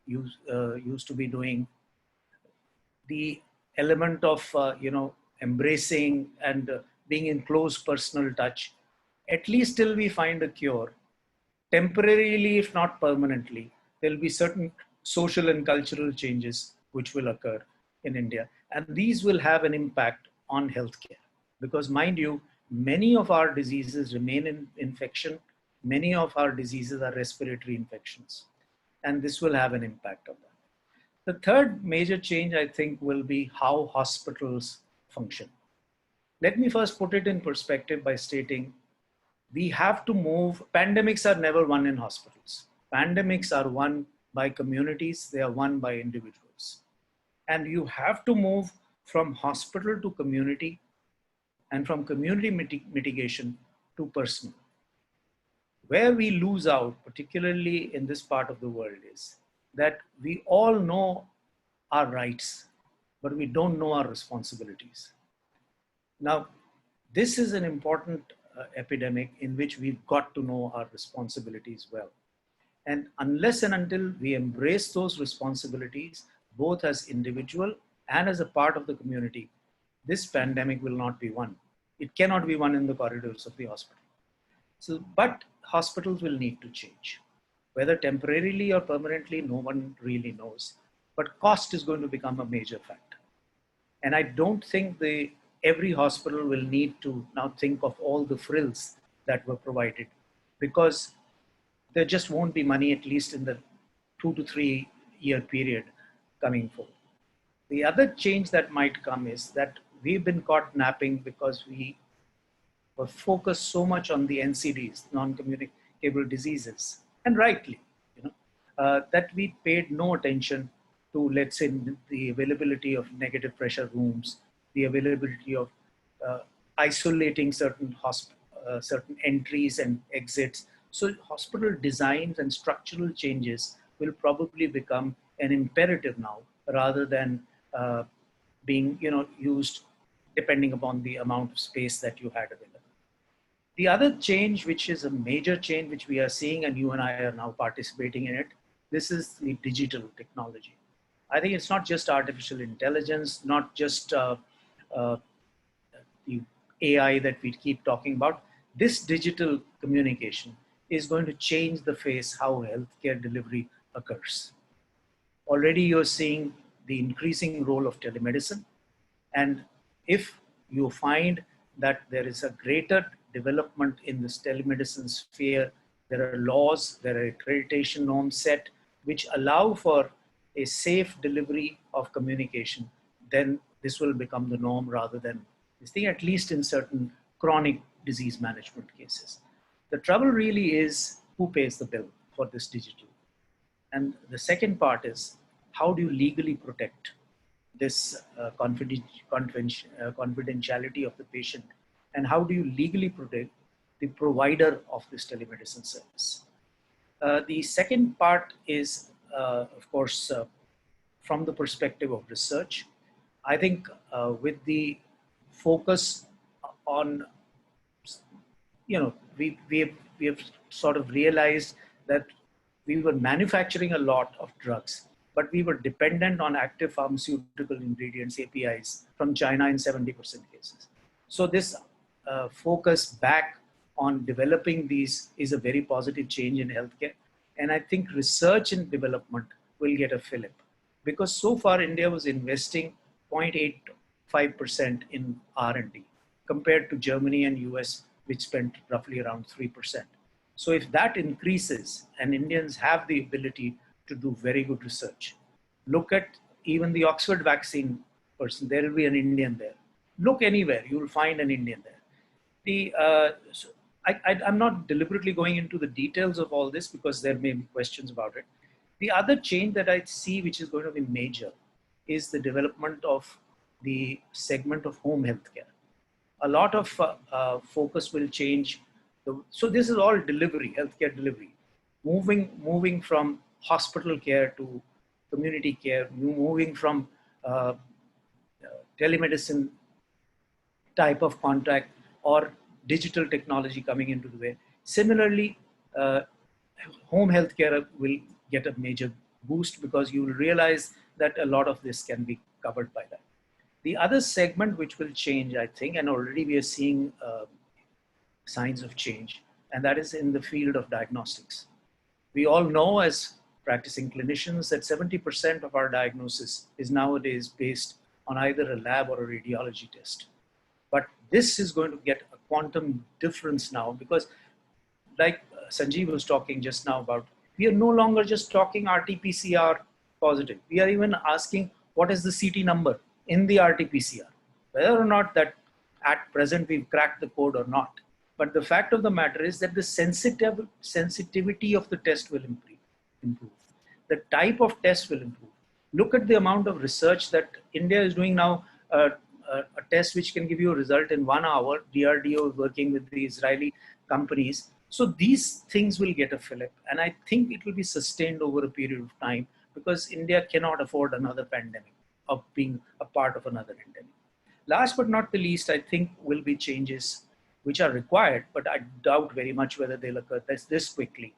used to be doing, the element of embracing and being in close personal touch, at least till we find a cure, temporarily if not permanently, there will be certain social and cultural changes which will occur in India, and these will have an impact on healthcare, because mind you, many of our diseases remain in infection, many of our diseases are respiratory infections, and this will have an impact on that. The third major change, I think, will be how hospitals function. Let me first put it in perspective by stating we have to move. Pandemics are never won in hospitals. Pandemics are won by communities, they are won by individuals. And you have to move from hospital to community and from community mitigation to personal. Where we lose out, particularly in this part of the world, is that we all know our rights, but we don't know our responsibilities. Now, this is an important epidemic in which we've got to know our responsibilities well. And unless and until we embrace those responsibilities, both as individual and as a part of the community, this pandemic will not be won. It cannot be won in the corridors of the hospital. So, but hospitals will need to change. Whether temporarily or permanently, no one really knows. But cost is going to become a major factor. And I don't think every hospital will need to now think of all the frills that were provided, because there just won't be money, at least in the 2 to 3 year period coming forward. The other change that might come is that we've been caught napping because we were focused so much on the NCDs, non-communicable diseases, and rightly, that we paid no attention to, let's say, the availability of negative pressure rooms, the availability of isolating certain certain entries and exits. So hospital designs and structural changes will probably become an imperative now, rather than being used depending upon the amount of space that you had available. The other change, which is a major change, which we are seeing, and you and I are now participating in it, this is the digital technology. I think it's not just artificial intelligence, not just the AI that we keep talking about. This digital communication is going to change the face how healthcare delivery occurs. Already you're seeing the increasing role of telemedicine. And if you find that there is a greater development in this telemedicine sphere, there are laws, there are accreditation norms set which allow for a safe delivery of communication, then this will become the norm rather than this thing, at least in certain chronic disease management cases. The trouble really is who pays the bill for this digital. And the second part is, how do you legally protect this confidentiality of the patient? And how do you legally protect the provider of this telemedicine service? The second part is, of course, from the perspective of research. I think with the focus on, we have sort of realized that we were manufacturing a lot of drugs, but we were dependent on active pharmaceutical ingredients, APIs, from China in 70% cases. So this focus back on developing these is a very positive change in healthcare. And I think research and development will get a fillip, because so far India was investing 0.85% in R&D compared to Germany and US, which spent roughly around 3%. So if that increases and Indians have the ability to do very good research, look at even the Oxford vaccine person, there will be an Indian there. Look anywhere, you will find an Indian there. I'm not deliberately going into the details of all this because there may be questions about it. The other change that I see, which is going to be major, is the development of the segment of home healthcare. A lot of focus will change. So this is all delivery, healthcare delivery, moving from hospital care to community care, moving from telemedicine type of contract or digital technology coming into the way. Similarly, home healthcare will get a major boost because you will realize that a lot of this can be covered by that. The other segment which will change, I think, and already we are seeing signs of change, and that is in the field of diagnostics. We all know as practicing clinicians that 70% of our diagnosis is nowadays based on either a lab or a radiology test. But this is going to get a quantum difference now because like Sanjeev was talking just now about, we are no longer just talking RT-PCR positive. We are even asking what is the CT number in the RT-PCR, whether or not that at present we've cracked the code or not. But the fact of the matter is that the sensitivity of the test will improve. The type of test will improve. Look at the amount of research that India is doing now, a test which can give you a result in 1 hour. DRDO is working with the Israeli companies. So these things will get a fillip, and I think it will be sustained over a period of time because India cannot afford another pandemic of being a part of another endemic. Last but not the least, I think will be changes which are required, but I doubt very much whether they'll occur this quickly,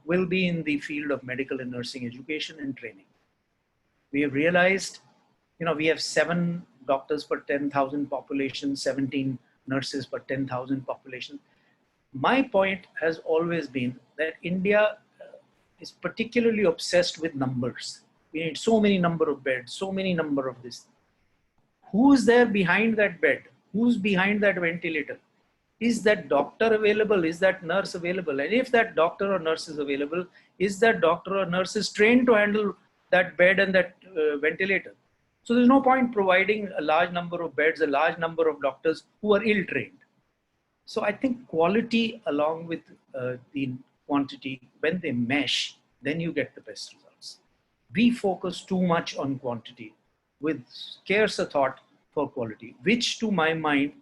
will be in the field of medical and nursing education and training. We have realized, we have 7 doctors per 10,000 population, 17 nurses per 10,000 population. My point has always been that India is particularly obsessed with numbers. We need so many number of beds, so many number of this. Who's there behind that bed? Who's behind that ventilator? Is that doctor available? Is that nurse available? And if that doctor or nurse is available, is that doctor or nurse is trained to handle that bed and that ventilator? So there's no point providing a large number of beds, a large number of doctors who are ill-trained. So I think quality along with the quantity, when they mesh, then you get the best results. We focus too much on quantity with scarce a thought for quality, which to my mind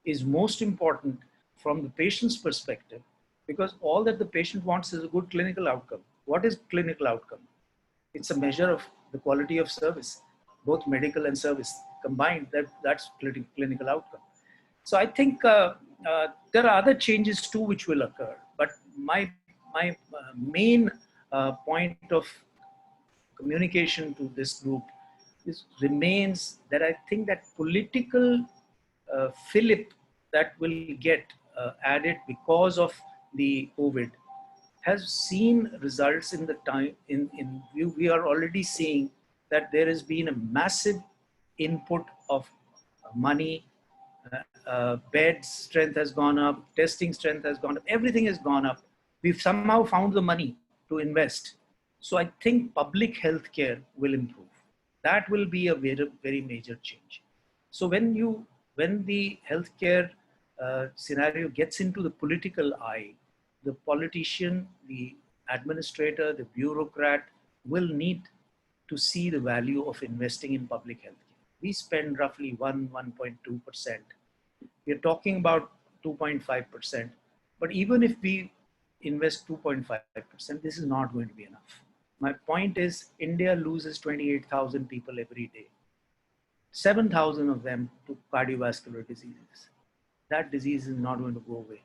is most important from the patient's perspective, because all that the patient wants is a good clinical outcome. What is clinical outcome? It's a measure of the quality of service, both medical and service combined, that's clinical outcome. So I think there are other changes too which will occur, but my main point of communication to this group remains that I think that political fillip that will get added because of the COVID has seen results in the time. We are already seeing that there has been a massive input of money, bed strength has gone up, testing strength has gone up, everything has gone up. We've somehow found the money to invest. So I think public healthcare will improve. That will be a very, very major change. So when the healthcare scenario gets into the political eye, the politician, the administrator, the bureaucrat will need to see the value of investing in public healthcare. We spend roughly 1.2%. We are talking about 2.5%. But even if we invest 2.5%, this is not going to be enough. My point is India loses 28,000 people every day. 7,000 of them to cardiovascular diseases. That disease is not going to go away.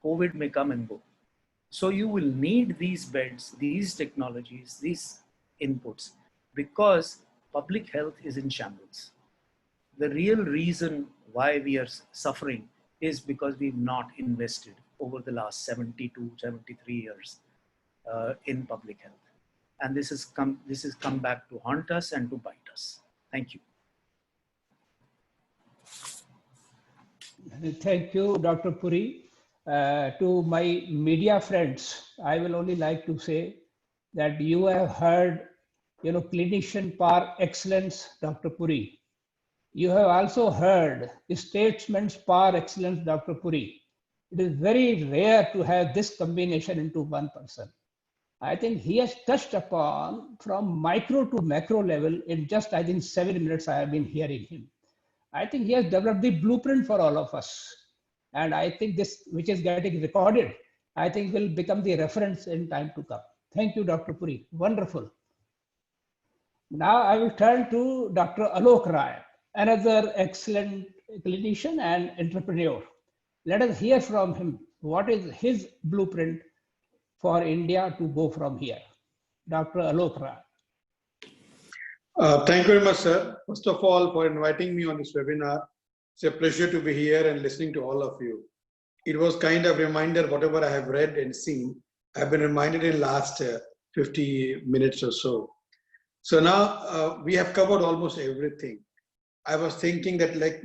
COVID may come and go. So you will need these beds, these technologies, these inputs, because public health is in shambles. The real reason why we are suffering is because we've not invested over the last 72, 73 years in public health. And this has come back to haunt us and to bite us. Thank you. Thank you, Dr. Puri. To my media friends, I will only like to say that you have heard, clinician par excellence, Dr. Puri. You have also heard statesman's par excellence, Dr. Puri. It is very rare to have this combination into one person. I think he has touched upon from micro to macro level in just, I think, 7 minutes I have been hearing him. I think he has developed the blueprint for all of us. And I think this, which is getting recorded, I think will become the reference in time to come. Thank you, Dr. Puri. Wonderful. Now I will turn to Dr. Alok Rai, another excellent clinician and entrepreneur. Let us hear from him. What is his blueprint for India to go from here? Dr. Alok Rai. Thank you very much, sir. First of all, for inviting me on this webinar. It's a pleasure to be here and listening to all of you. It was kind of reminder, whatever I have read and seen, I've been reminded in last 50 minutes or so. So now we have covered almost everything. I was thinking that like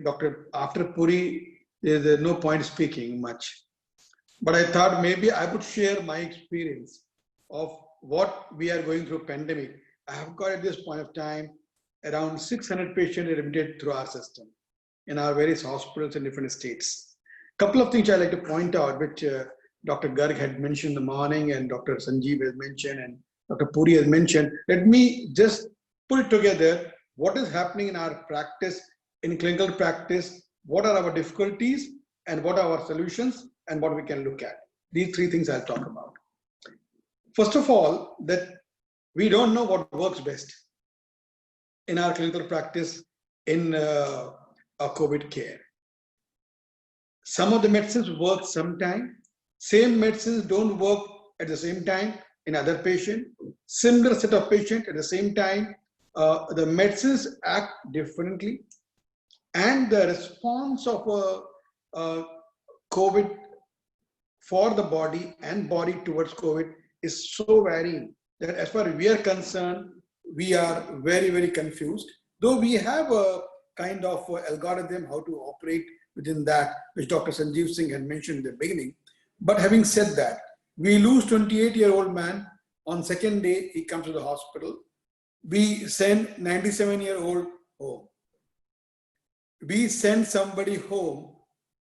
after Puri, there's no point speaking much. But I thought maybe I would share my experience of what we are going through pandemic. I have got at this point of time around 600 patients admitted through our system in our various hospitals in different states. Couple of things I like to point out, which Dr. Garg had mentioned in the morning and Dr. Sanjeev has mentioned and Dr. Puri has mentioned. Let me just put together what is happening in our practice, in clinical practice, what are our difficulties and what are our solutions and what we can look at. These three things I'll talk about. First of all, that we don't know what works best in our clinical practice in our COVID care. Some of the medicines work sometime. Same medicines don't work at the same time in other patient. Similar set of patient at the same time. The medicines act differently. And the response of COVID for the body and body towards COVID is so varying that as far as we are concerned, we are very, very confused. Though we have a kind of algorithm how to operate within that, which Dr. Sanjeev Singh had mentioned in the beginning. But having said that, we lose 28-year-old man. On second day, he comes to the hospital. We send 97-year-old home. We send somebody home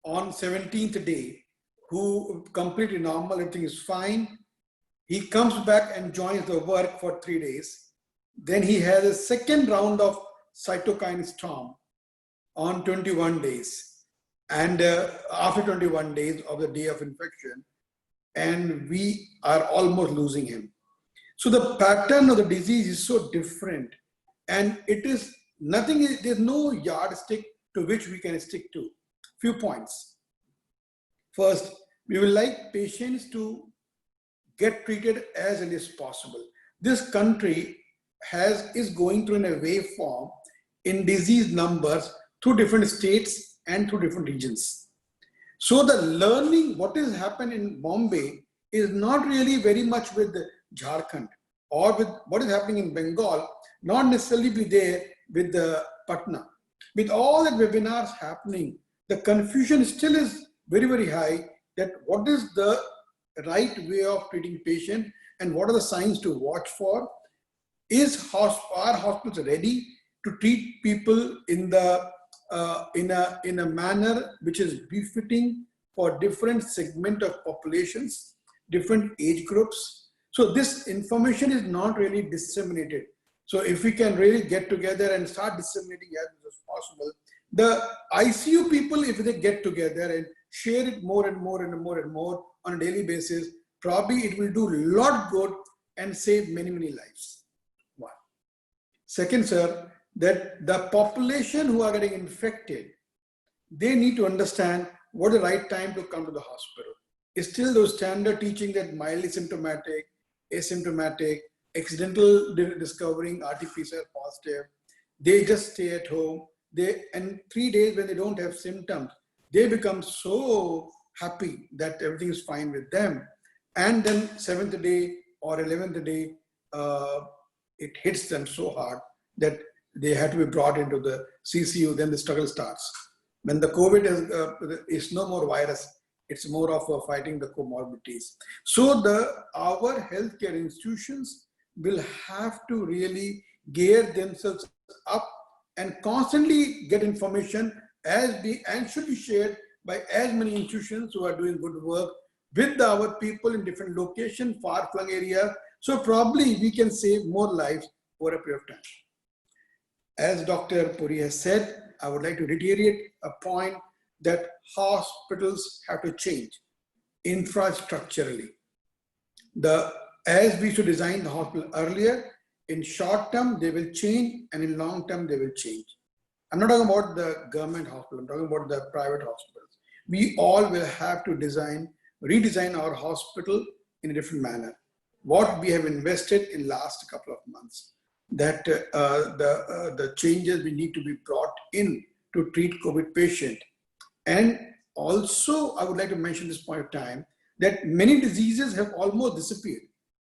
on 17th day who completely normal, everything is fine. He comes back and joins the work for 3 days. Then he has a second round of cytokine storm on 21 days. And after 21 days of the day of infection, and we are almost losing him. So the pattern of the disease is so different, and it is nothing, there's no yardstick to which we can stick to. Few points. First, we will like patients to get treated as early as possible. This country is going through in a waveform in disease numbers through different states and through different regions. So the learning, what has happened in Bombay is not really very much with Jharkhand or with what is happening in Bengal, not necessarily be there with the Patna. With all the webinars happening, the confusion still is very, very high that what is the right way of treating patient and what are the signs to watch for. Is our hospitals ready to treat people in the in a manner which is befitting for different segment of populations, different age groups? So this information is not really disseminated. So if we can really get together and start disseminating as much as possible, the ICU people, if they get together and share it more and more and more and more on a daily basis, probably it will do a lot good and save many, many lives. One. Second, sir, that the population who are getting infected, they need to understand what is the right time to come to the hospital. It's still those standard teaching that mildly symptomatic, asymptomatic, accidental discovering RT-PCR positive, they just stay at home. And 3 days when they don't have symptoms, they become so happy that everything is fine with them. And then 7th day or 11th day, it hits them so hard that they have to be brought into the CCU, then the struggle starts. When the COVID is no more virus, it's more of fighting the comorbidities. So our healthcare institutions will have to really gear themselves up and constantly get information and should be shared by as many institutions who are doing good work with our people in different locations, far-flung areas. So probably we can save more lives over a period of time. As Dr. Puri has said, I would like to reiterate a point that hospitals have to change infrastructurally. As we should design the hospital earlier, In short term, they will change, and in long term, they will change. I'm not talking about the government hospital, I'm talking about the private hospitals. We all will have to redesign our hospital in a different manner. What we have invested in last couple of months, that the changes we need to be brought in to treat COVID patient. And also, I would like to mention this point of time, that many diseases have almost disappeared.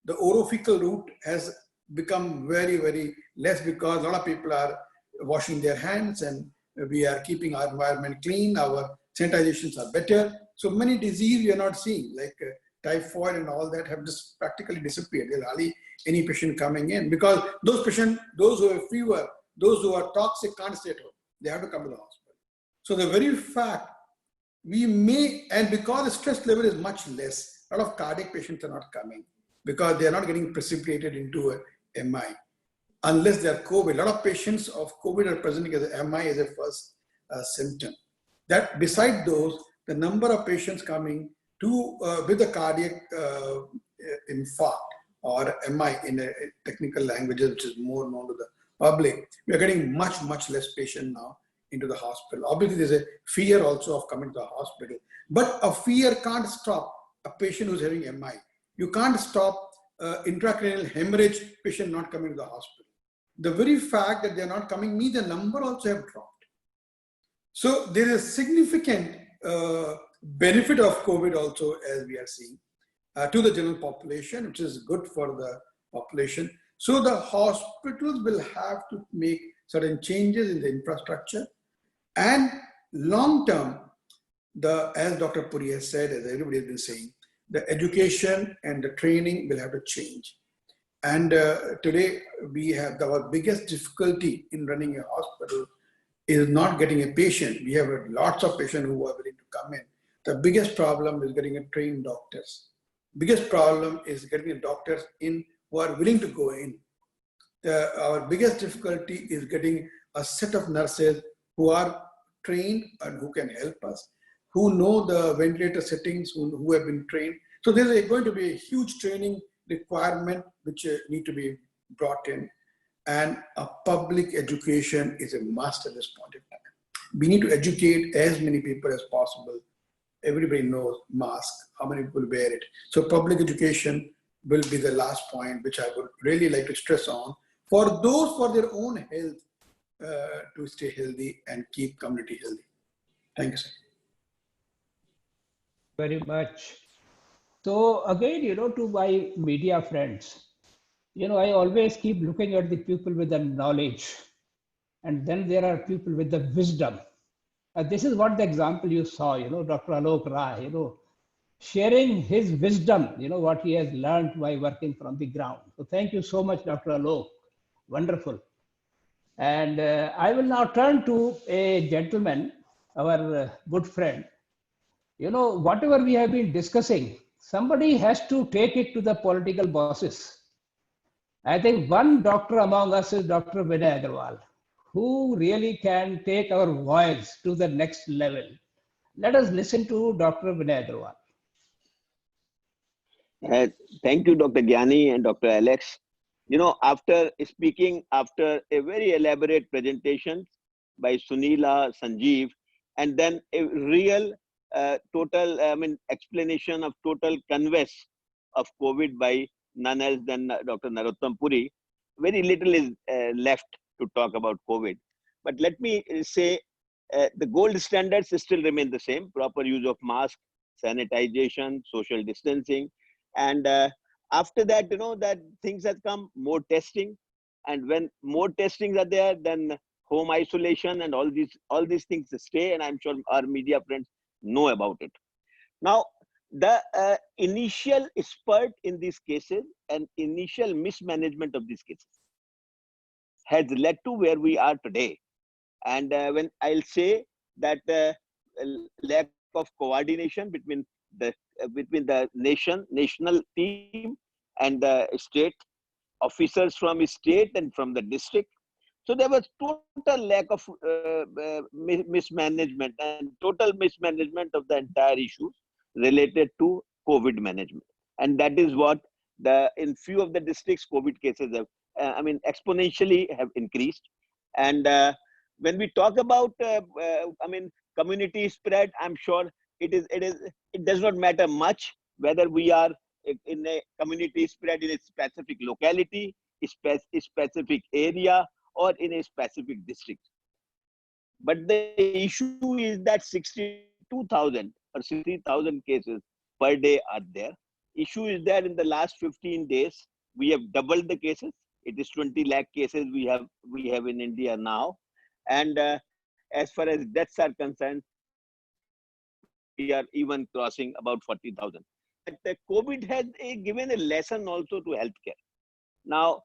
The orophycal route has become very, very less because a lot of people are washing their hands and we are keeping our environment clean, our sanitizations are better. So many diseases we are not seeing, like typhoid and all that have just practically disappeared. There's hardly any patient coming in because those patients, those who have fever, those who are toxic can't stay at home. They have to come to the hospital. So the very fact we may, and because the stress level is much less, a lot of cardiac patients are not coming because they are not getting precipitated into a MI. Unless they are COVID, a lot of patients of COVID are presenting as a MI as a first symptom. That beside those, the number of patients coming to with a cardiac infarct or MI in a technical language, which is more known to the public, we are getting much, much less patient now into the hospital. Obviously, there's a fear also of coming to the hospital, but a fear can't stop a patient who's having MI. You can't stop intracranial hemorrhage patient not coming to the hospital. The very fact that they're not coming means the number also have dropped. So there is significant benefit of COVID also, as we are seeing, to the general population, which is good for the population. So the hospitals will have to make certain changes in the infrastructure, and long term, as Dr. Puri has said, as everybody has been saying, the education and the training will have to change. And today we have our biggest difficulty in running a hospital is not getting a patient. We have lots of patients who are willing to come in. The biggest problem is getting a trained doctors. Biggest problem is getting a doctors in who are willing to go in. Our biggest difficulty is getting a set of nurses who are trained and who can help us, who know the ventilator settings, who have been trained. So there's going to be a huge training requirement which need to be brought in, and a public education is a must at this point in time. We need to educate as many people as possible. Everybody knows mask, how many people wear it. So public education will be the last point which I would really like to stress on for those for their own health to stay healthy and keep community healthy. Thank you, sir. Very much. So again, to my media friends, I always keep looking at the people with the knowledge, and then there are people with the wisdom. This is what the example you saw, Dr. Alok Rai, sharing his wisdom, what he has learned by working from the ground. So thank you so much, Dr. Alok. Wonderful. And I will now turn to a gentleman, our good friend. Whatever we have been discussing, somebody has to take it to the political bosses. I think one doctor among us is Dr. Vinay Agarwal, who really can take our voice to the next level. Let us listen to Dr. Vinay Agarwal. Thank you, Dr. Gyani and Dr. Alex. After speaking after a very elaborate presentation by Sunila, Sanjeev, and then a real total, explanation of total converse of COVID by none else than Dr. Narottam Puri, very little is left to talk about COVID. But let me say the gold standards still remain the same: proper use of mask, sanitization, social distancing, and after that, that things have come more testing, and when more testings are there, then home isolation and all these things stay, and I'm sure our media friends know about it. Now, the initial spurt in these cases and initial mismanagement of these cases has led to where we are today. And when I'll say that lack of coordination between the national team and the state officers from state and from the district. So there was total lack of mismanagement and total mismanagement of the entire issues related to COVID management. And that is what in few of the districts, COVID cases have I mean, exponentially have increased. And when we talk about, I mean, community spread, I'm sure it does not matter much whether we are in a community spread in a specific locality, a specific area, or in a specific district. But the issue is that 62,000 or 60,000 cases per day are there. Issue is that in the last 15 days, we have doubled the cases. It is 20 lakh cases we have in India now. And as far as deaths are concerned, we are even crossing about 40,000. But the COVID has given a lesson also to healthcare. Now,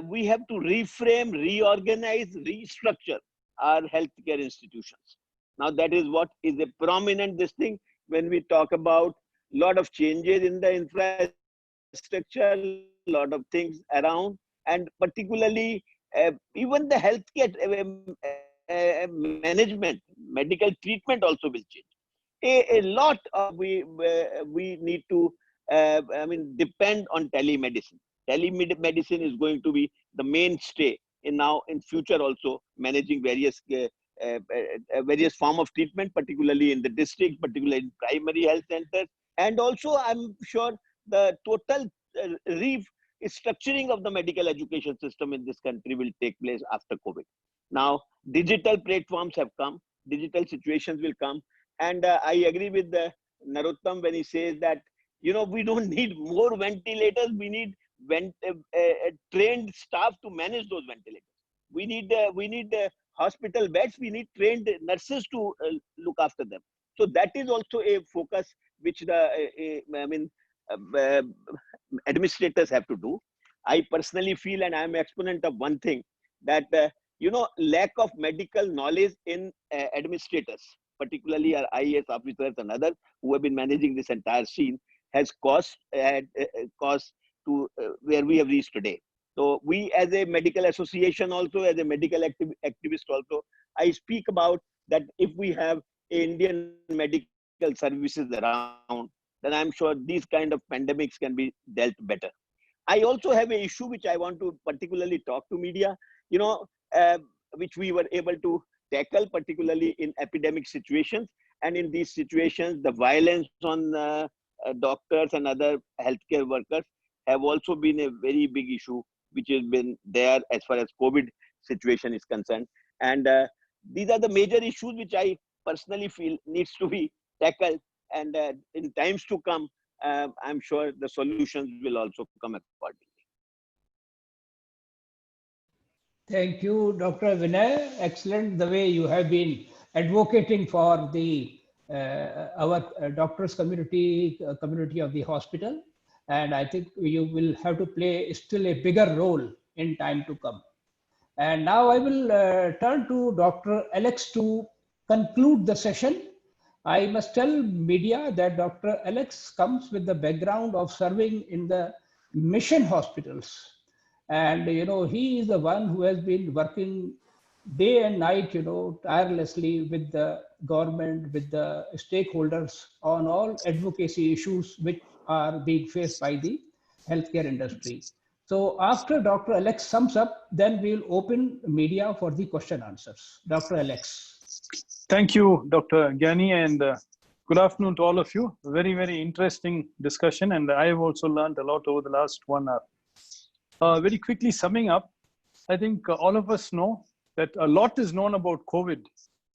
we have to reframe, reorganize, restructure our healthcare institutions. Now, that is what is a prominent this thing when we talk about a lot of changes in the infrastructure, a lot of things around, and particularly even the healthcare management, medical treatment also will change. A lot of we need to I mean, depend on telemedicine. Telemedicine is going to be the mainstay in future also, managing various form of treatment, particularly in the district, particularly in primary health centers. And also, I'm sure the total restructuring of the medical education system in this country will take place after COVID. Now, digital platforms have come, digital situations will come. And I agree with Narottam when he says that, you know, we don't need more ventilators. We need trained staff to manage those ventilators. We need hospital beds. We need trained nurses to look after them. So that is also a focus which the administrators have to do. I personally feel, and I'm an exponent of one thing, that you know, lack of medical knowledge in administrators, particularly our IAS officers and others who have been managing this entire scene, has caused to where we have reached today. So we, as a medical association, also as a medical activist, also I speak about that if we have Indian medical services around, then I'm sure these kind of pandemics can be dealt better. I also have an issue which I want to particularly talk to media, you know, which we were able to tackle, particularly in epidemic situations. And in these situations, the violence on doctors and other healthcare workers have also been a very big issue, which has been there as far as COVID situation is concerned. And these are the major issues which I personally feel needs to be tackled. And in times to come, I'm sure the solutions will also come accordingly. Thank you, Dr. Vinay. Excellent the way you have been advocating for the our doctors community of the hospital. And I think you will have to play still a bigger role in time to come. And now I will turn to Dr. Alex to conclude the session. I must tell media that Dr. Alex comes with the background of serving in the mission hospitals. And, you know, he is the one who has been working day and night, you know, tirelessly with the government, with the stakeholders on all advocacy issues which are being faced by the healthcare industry. So after Dr. Alex sums up, then we'll open media for the question answers. Dr. Alex. Thank you, Dr. Gyani, and good afternoon to all of you. Very, very interesting discussion, and I have also learned a lot over the last 1 hour. Very quickly summing up, I think all of us know that a lot is known about COVID,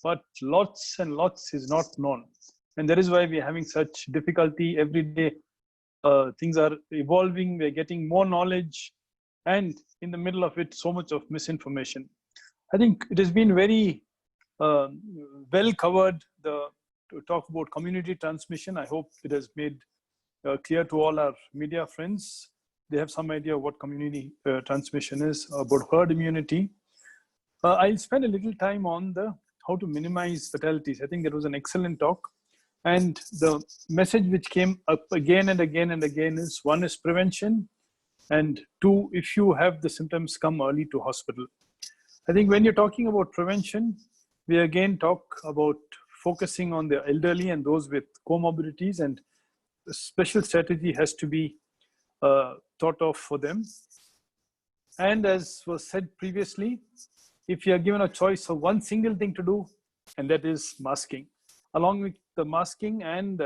but lots and lots is not known. And that is why we're having such difficulty every day. Things are evolving, we're getting more knowledge, and in the middle of it, so much of misinformation. I think it has been very well covered to talk about community transmission. I hope it has made clear to all our media friends. They have some idea of what community transmission is, about herd immunity. I'll spend a little time on how to minimize fatalities. I think that was an excellent talk. And the message which came up again and again and again is, one is prevention, and two, if you have the symptoms, come early to hospital. I think when you're talking about prevention, we again talk about focusing on the elderly and those with comorbidities, and a special strategy has to be thought of for them. And as was said previously, if you are given a choice of one single thing to do, and that is masking, along with the masking and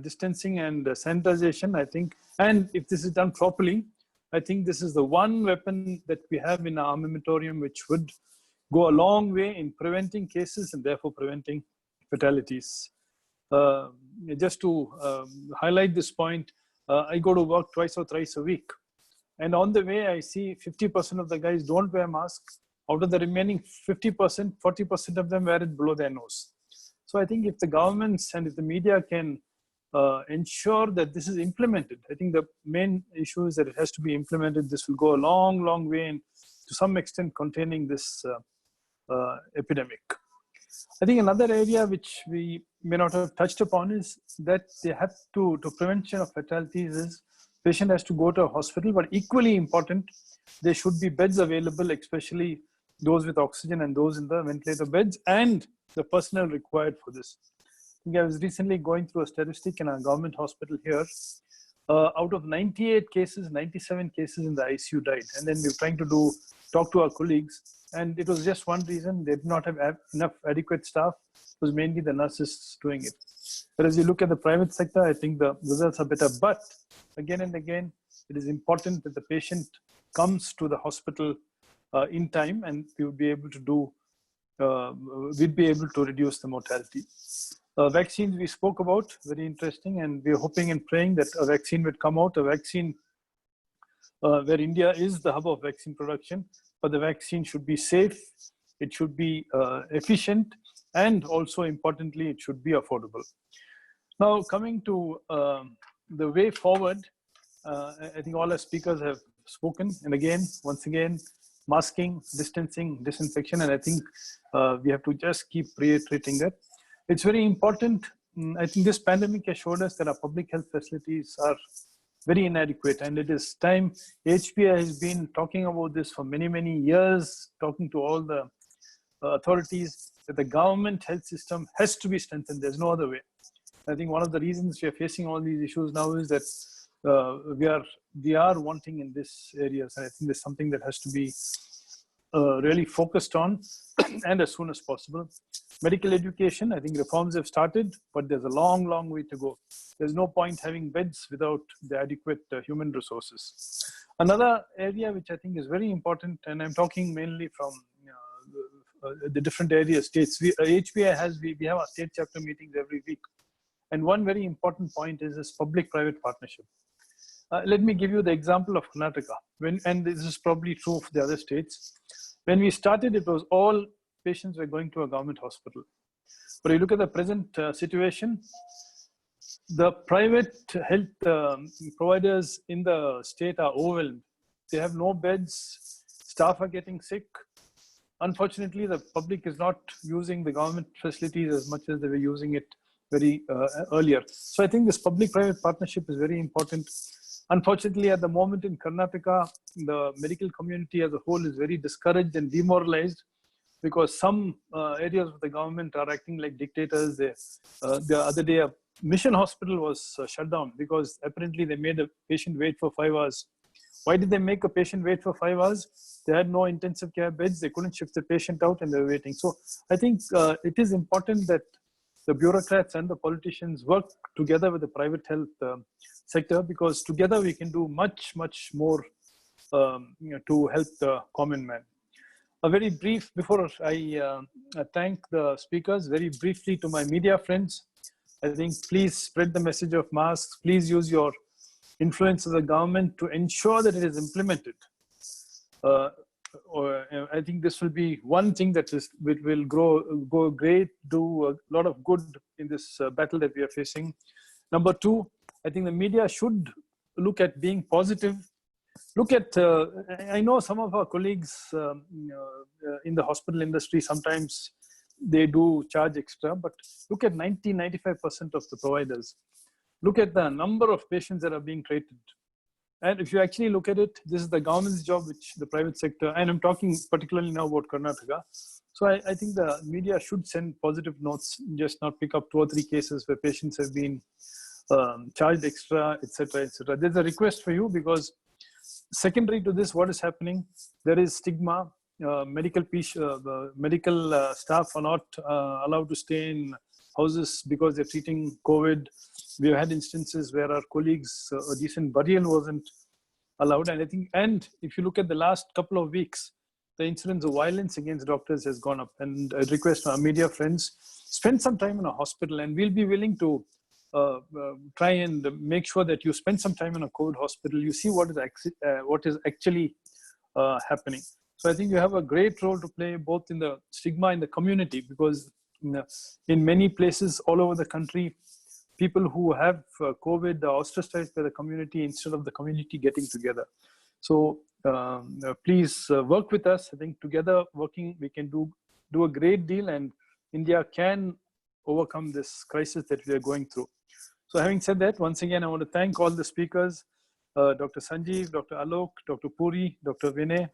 distancing and sanitization, I think, and if this is done properly, I think this is the one weapon that we have in our armamentarium which would go a long way in preventing cases and therefore preventing fatalities. Just to highlight this point, I go to work twice or thrice a week. And on the way, I see 50% of the guys don't wear masks. Out of the remaining 50%, 40% of them wear it below their nose. So I think if the governments and if the media can ensure that this is implemented, I think the main issue is that it has to be implemented. This will go a long, long way in, to some extent, containing this epidemic. I think another area which we may not have touched upon is that they have to prevention of fatalities is patient has to go to a hospital, but equally important, there should be beds available, especially those with oxygen and those in the ventilator beds and the personnel required for this. I think I was recently going through a statistic in a government hospital here. Out of 98 cases, 97 cases in the ICU died. And then we were trying to talk to our colleagues, and it was just one reason: they did not have enough adequate staff. It was mainly the nurses doing it. But as you look at the private sector, I think the results are better. But again and again, it is important that the patient comes to the hospital in time, and we would be able to do, we'd be able to reduce the mortality. Vaccines we spoke about, very interesting, and we're hoping and praying that a vaccine would come out, a vaccine where India is the hub of vaccine production, but the vaccine should be safe, it should be efficient, and also importantly, it should be affordable. Now, coming to the way forward, I think all our speakers have spoken, and again, once again, masking, distancing, disinfection, and I think we have to just keep reiterating that. It's very important. I think this pandemic has showed us that our public health facilities are very inadequate, and it is time. HPI has been talking about this for many, many years, talking to all the authorities, that the government health system has to be strengthened. There's no other way. I think one of the reasons we are facing all these issues now is that we are wanting in this area. So I think there's something that has to be really focused on and as soon as possible. Medical education, I think reforms have started, but there's a long, long way to go. There's no point having beds without the adequate human resources. Another area which I think is very important, and I'm talking mainly from the different areas, states. HPI we have our state chapter meetings every week. And one very important point is this public-private partnership. Let me give you the example of Karnataka, and this is probably true for the other states. When we started, it was all patients were going to a government hospital. But you look at the present situation, the private health providers in the state are overwhelmed. They have no beds, staff are getting sick. Unfortunately, the public is not using the government facilities as much as they were using it very earlier. So I think this public-private partnership is very important. Unfortunately, at the moment in Karnataka, the medical community as a whole is very discouraged and demoralized because some areas of the government are acting like dictators. The other day, a mission hospital was shut down because apparently they made a patient wait for 5 hours. Why did they make a patient wait for 5 hours? They had no intensive care beds. They couldn't shift the patient out and they were waiting. So I think it is important that the bureaucrats and the politicians work together with the private health sector, because together we can do much, much more to help the common man. A very brief, before I thank the speakers, very briefly to my media friends, I think please spread the message of masks. Please use your influence of the government to ensure that it is implemented. I think this will be one thing that will go great, do a lot of good in this battle that we are facing. Number two, I think the media should look at being positive. Look at, I know some of our colleagues in the hospital industry, sometimes they do charge extra, but look at 90-95% of the providers. Look at the number of patients that are being treated. And if you actually look at it, this is the government's job, which the private sector, and I'm talking particularly now about Karnataka. So I think the media should send positive notes, just not pick up 2 or 3 cases where patients have been charged extra, etc., etc. There's a request for you, because secondary to this, what is happening? There is stigma. Medical staff are not allowed to stay in houses because they're treating COVID. We've had instances where our colleagues, a decent burial wasn't allowed. And I think, and if you look at the last couple of weeks, the incidence of violence against doctors has gone up. And I request our media friends, spend some time in a hospital, and we'll be willing to try and make sure that you spend some time in a COVID hospital. You see what is actually happening. So I think you have a great role to play both in the stigma in the community, because in many places all over the country, people who have COVID are ostracized by the community instead of the community getting together. So please work with us. I think together working, we can do a great deal, and India can overcome this crisis that we are going through. So having said that, once again, I want to thank all the speakers, Dr. Sanjeev, Dr. Alok, Dr. Puri, Dr. Vinay,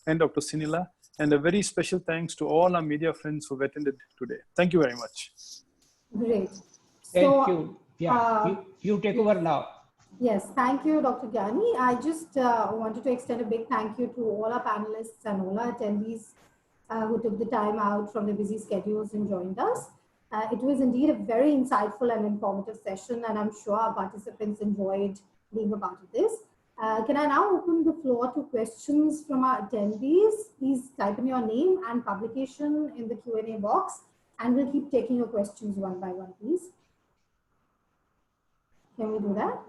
and Dr. Sunila, and a very special thanks to all our media friends who have attended today. Thank you very much. Great. Thank you. Yeah, you take over now. Yes, thank you, Dr. Gyani. I just wanted to extend a big thank you to all our panelists and all our attendees who took the time out from their busy schedules and joined us. It was indeed a very insightful and informative session, and I'm sure our participants enjoyed being a part of this. Can I now open the floor to questions from our attendees? Please type in your name and publication in the Q&A box, and we'll keep taking your questions one by one, please. Can we do that?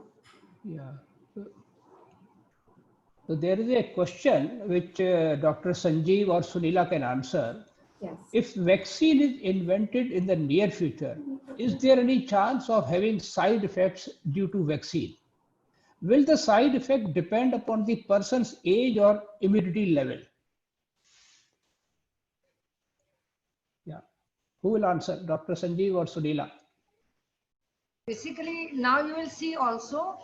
Yeah. So there is a question which Dr. Sanjeev or Sunila can answer. Yes. If vaccine is invented in the near future, is there any chance of having side effects due to vaccine? Will the side effect depend upon the person's age or immunity level? Yeah. Who will answer, Dr. Sanjeev or Sunila? Basically, now you will see also,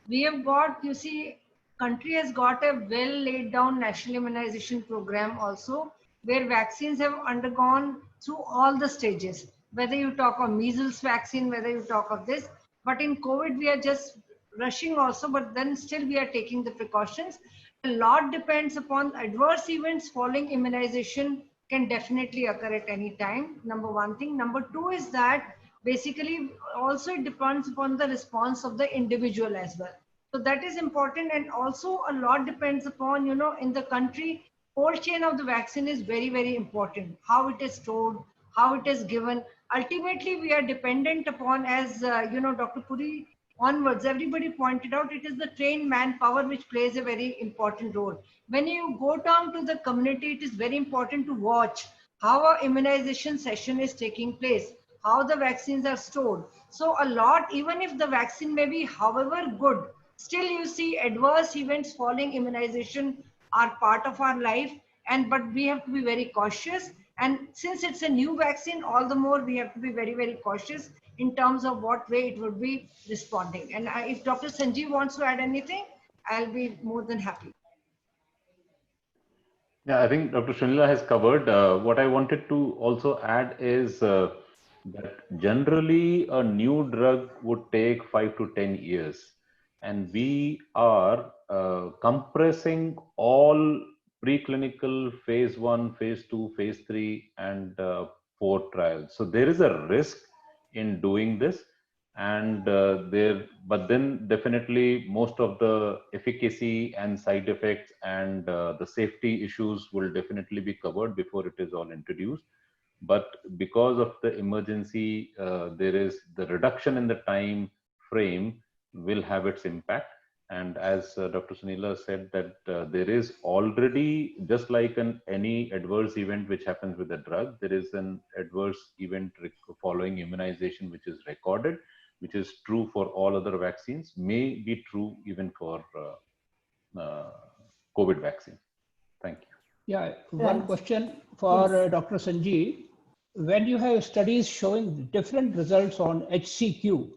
we have got, you see, country has got a well laid down national immunization program also, where vaccines have undergone through all the stages, whether you talk of measles vaccine, whether you talk of this, but in COVID, we are just rushing also, but then still we are taking the precautions. A lot depends upon adverse events following immunization can definitely occur at any time. Number one thing. Number two is that basically also it depends upon the response of the individual as well. So that is important, and also a lot depends upon, you know, in the country, cold chain of the vaccine is very, very important. How it is stored, how it is given. Ultimately, we are dependent upon, as you know, Dr. Puri onwards, everybody pointed out, it is the trained manpower which plays a very important role. When you go down to the community, it is very important to watch how our immunization session is taking place, how the vaccines are stored. So a lot, even if the vaccine may be however good, still you see adverse events following immunization are part of our life, but we have to be very cautious. And since it's a new vaccine, all the more we have to be very, very cautious in terms of what way it would be responding. And if Dr. Sanjeev wants to add anything, I'll be more than happy. Yeah, I think Dr. Sunila has covered. What I wanted to also add is that generally a new drug would take 5 to 10 years. And we are compressing all preclinical phase 1, phase 2, phase 3, and 4 trials. So there is a risk in doing this, and but then definitely most of the efficacy and side effects and the safety issues will definitely be covered before it is all introduced. But because of the emergency, there is the reduction in the time frame will have its impact. And as Dr. Sunila said, that there is already, just like any adverse event which happens with a drug, there is an adverse event following immunization which is recorded, which is true for all other vaccines, may be true even for COVID vaccine. Thank you. Yeah, one question for Dr. Sanjeev. When you have studies showing different results on HCQ,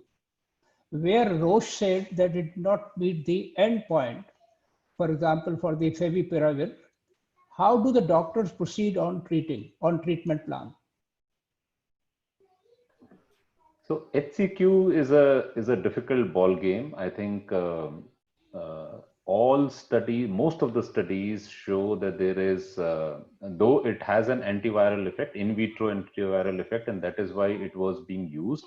where Roche said that it did not meet the end point, for example, for the favipiravir, how do the doctors proceed on treatment plan? So HCQ is a difficult ball game. I think most of the studies show that there is, though it has an antiviral effect, in vitro antiviral effect, and that is why it was being used.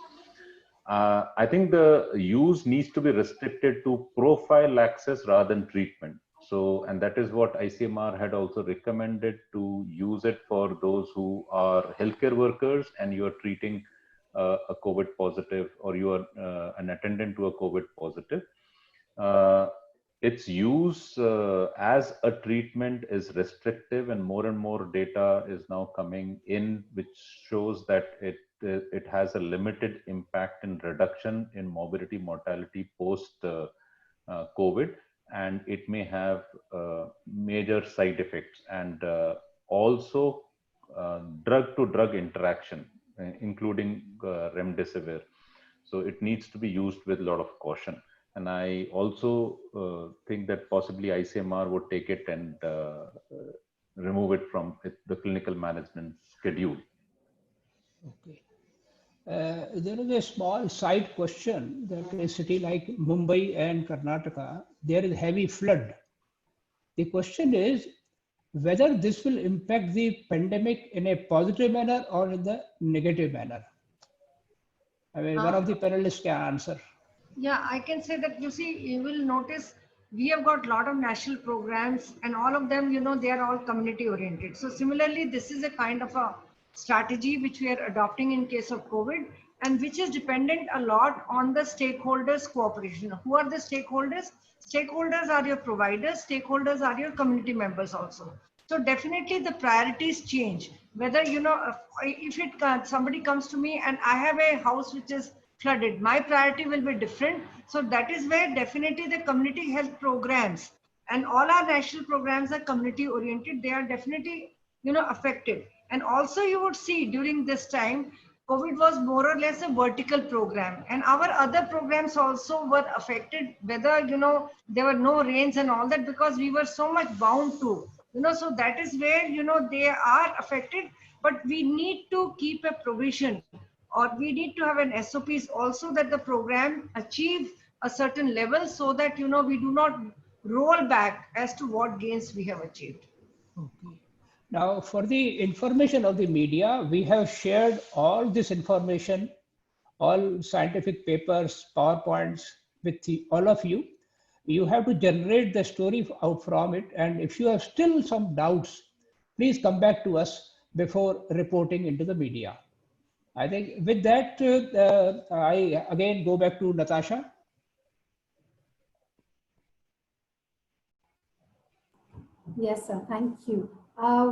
I think the use needs to be restricted to prophylaxis rather than treatment. So, and that is what ICMR had also recommended, to use it for those who are healthcare workers and you are treating a COVID positive, or you are an attendant to a COVID positive. Its use as a treatment is restrictive, and more data is now coming in which shows that it has a limited impact in reduction in morbidity, mortality post COVID, and it may have major side effects, and also drug-to-drug interaction, including remdesivir. So it needs to be used with a lot of caution. And I also think that possibly ICMR would take it and remove it from the clinical management schedule. Okay. There is a small side question that a city like Mumbai and Karnataka, there is heavy flood. The question is whether this will impact the pandemic in a positive manner or in the negative manner. I mean, one of the panelists can answer. Yeah, I can say that, you see, you will notice we have got a lot of national programs, and all of them, they are all community oriented. So similarly, this is a kind of a strategy which we are adopting in case of COVID, and which is dependent a lot on the stakeholders' cooperation. Who are the stakeholders? Stakeholders are your providers, stakeholders are your community members also. So definitely the priorities change. Whether, if somebody comes to me and I have a house which is flooded, my priority will be different. So that is where definitely the community health programs and all our national programs are community oriented. They are definitely, affected. And also you would see during this time, COVID was more or less a vertical program, and our other programs also were affected, whether, there were no rains and all that, because we were so much bound to, so that is where, they are affected. But we need to keep a provision, or we need to have an SOPs also, that the program achieve a certain level, so that, we do not roll back as to what gains we have achieved. Okay. Now, for the information of the media, we have shared all this information, all scientific papers, PowerPoints with all of you. You have to generate the story out from it. And if you have still some doubts, please come back to us before reporting into the media. I think with that, I again go back to Natasha. Yes, sir. Thank you.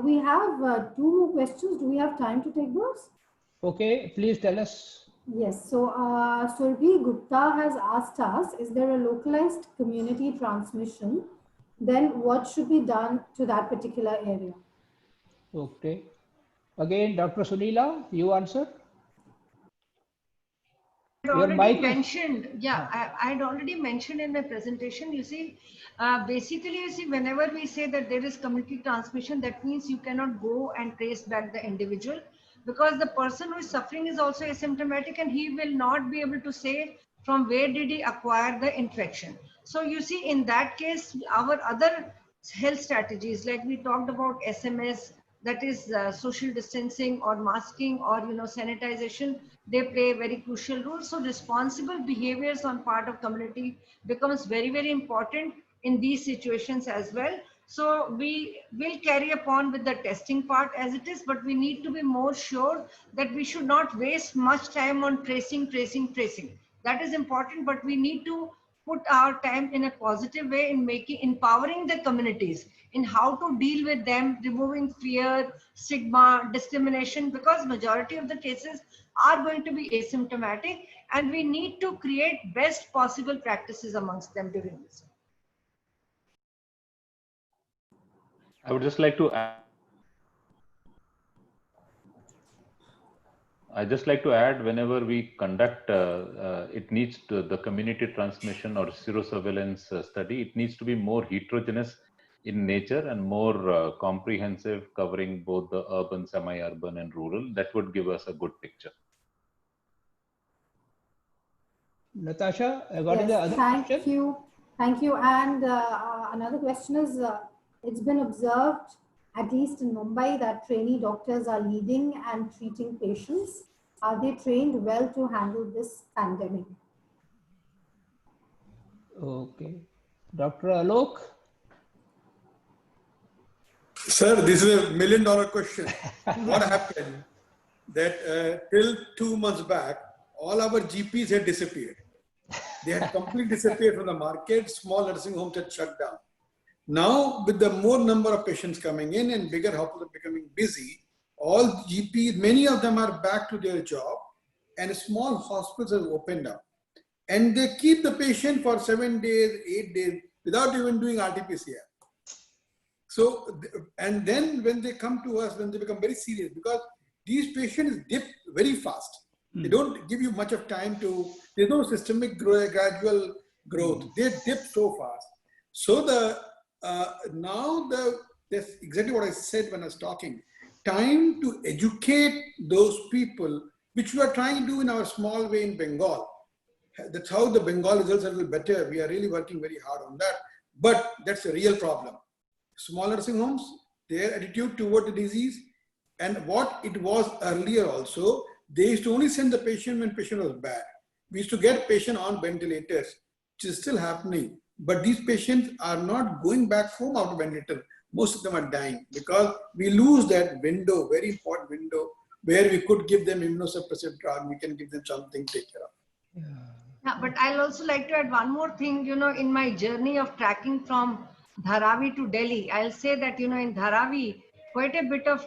We have 2 more questions. Do we have time to take those? Okay, please tell us. Yes. So Surbhi Gupta has asked us, is there a localized community transmission? Then what should be done to that particular area? Okay. Again, Dr. Sunila, you answer. I already mentioned, I had already mentioned in my presentation, you see, basically, you see, whenever we say that there is community transmission, that means you cannot go and trace back the individual, because the person who is suffering is also asymptomatic, and he will not be able to say from where did he acquire the infection. So you see, in that case, our other health strategies, like we talked about SMS, that is social distancing or masking or sanitization, they play a very crucial role. So responsible behaviors on part of community becomes very, very important in these situations as well. So we will carry upon with the testing part as it is, but we need to be more sure that we should not waste much time on tracing. That is important, but we need to put our time in a positive way in empowering the communities in how to deal with them, removing fear, stigma, discrimination, because majority of the cases are going to be asymptomatic, and we need to create best possible practices amongst them during this. I would just like to add. Whenever we conduct, it needs to, the community transmission or serosurveillance study, it needs to be more heterogeneous in nature and more comprehensive, covering both the urban, semi-urban and rural. That would give us a good picture. Natasha, what is the other Thank question? you. Thank you. And another question is, it's been observed, at least in Mumbai, that trainee doctors are leading and treating patients. Are they trained well to handle this pandemic? Okay. Dr. Alok? Sir, this is a $1 million question. What happened that till 2 months back, all our GPs had disappeared. They had completely disappeared from the market. Small nursing homes had shut down. Now, with the more number of patients coming in and bigger hospitals becoming busy, all GPs, many of them are back to their job, and small hospitals have opened up. And they keep the patient for 7 days, 8 days without even doing RT-PCR. So, and then when they come to us, when they become very serious, because these patients dip very fast. They don't give you much of time to, there's no systemic gradual growth. They dip so fast. So that's exactly what I said when I was talking. Time to educate those people, which we are trying to do in our small way in Bengal. That's how the Bengal results are a little better. We are really working very hard on that. But that's a real problem. Small nursing homes, their attitude toward the disease, and what it was earlier also, they used to only send the patient when patient was bad. We used to get patient on ventilators, which is still happening. But these patients are not going back home out of ventilator. Most of them are dying because we lose that window, very important window, where we could give them immunosuppressive drug, we can give them something to take care of. Yeah, but I'll also like to add one more thing, in my journey of tracking from Dharavi to Delhi, I'll say that, in Dharavi, quite a bit of,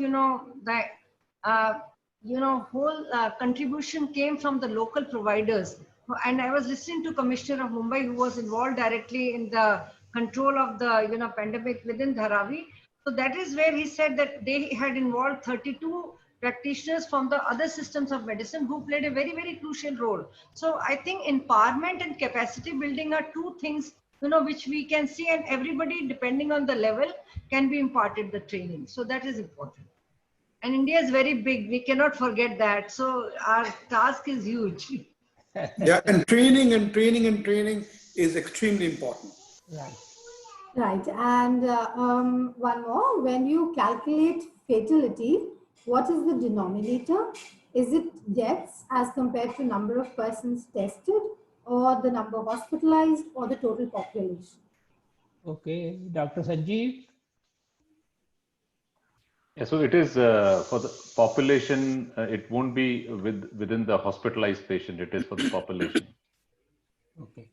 whole contribution came from the local providers. And I was listening to Commissioner of Mumbai, who was involved directly in the control of the, pandemic within Dharavi. So that is where he said that they had involved 32 practitioners from the other systems of medicine who played a very, very crucial role. So I think empowerment and capacity building are two things, which we can see, and everybody, depending on the level, can be imparted the training. So that is important. And India is very big. We cannot forget that. So our task is huge. Yeah, and training is extremely important. Right. Right. And one more, when you calculate fatality, what is the denominator? Is it deaths as compared to number of persons tested, or the number hospitalized, or the total population? Okay, Dr. Sanjeev? Yeah, so it is for the population, it won't be within the hospitalized patient, it is for the population. Okay.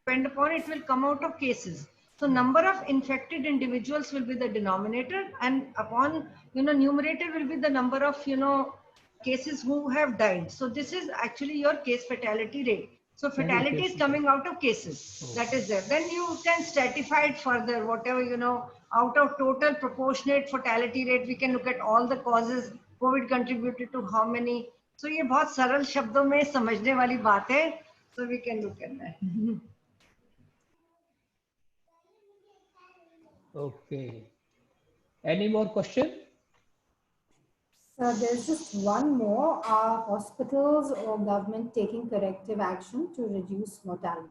Depend upon it will come out of cases. So number of infected individuals will be the denominator, and upon, numerator will be the number of, cases who have died. So this is actually your case fatality rate. So fatality is coming out of cases. That is there. Then you can stratify it further, whatever, out of total proportionate fatality rate, we can look at all the causes. COVID contributed to how many. So ये बहुत सरल शब्दों में समझने वाली बात है. So we can look at that. Okay. Any more question? So there's just one more. Are hospitals or government taking corrective action to reduce mortalities?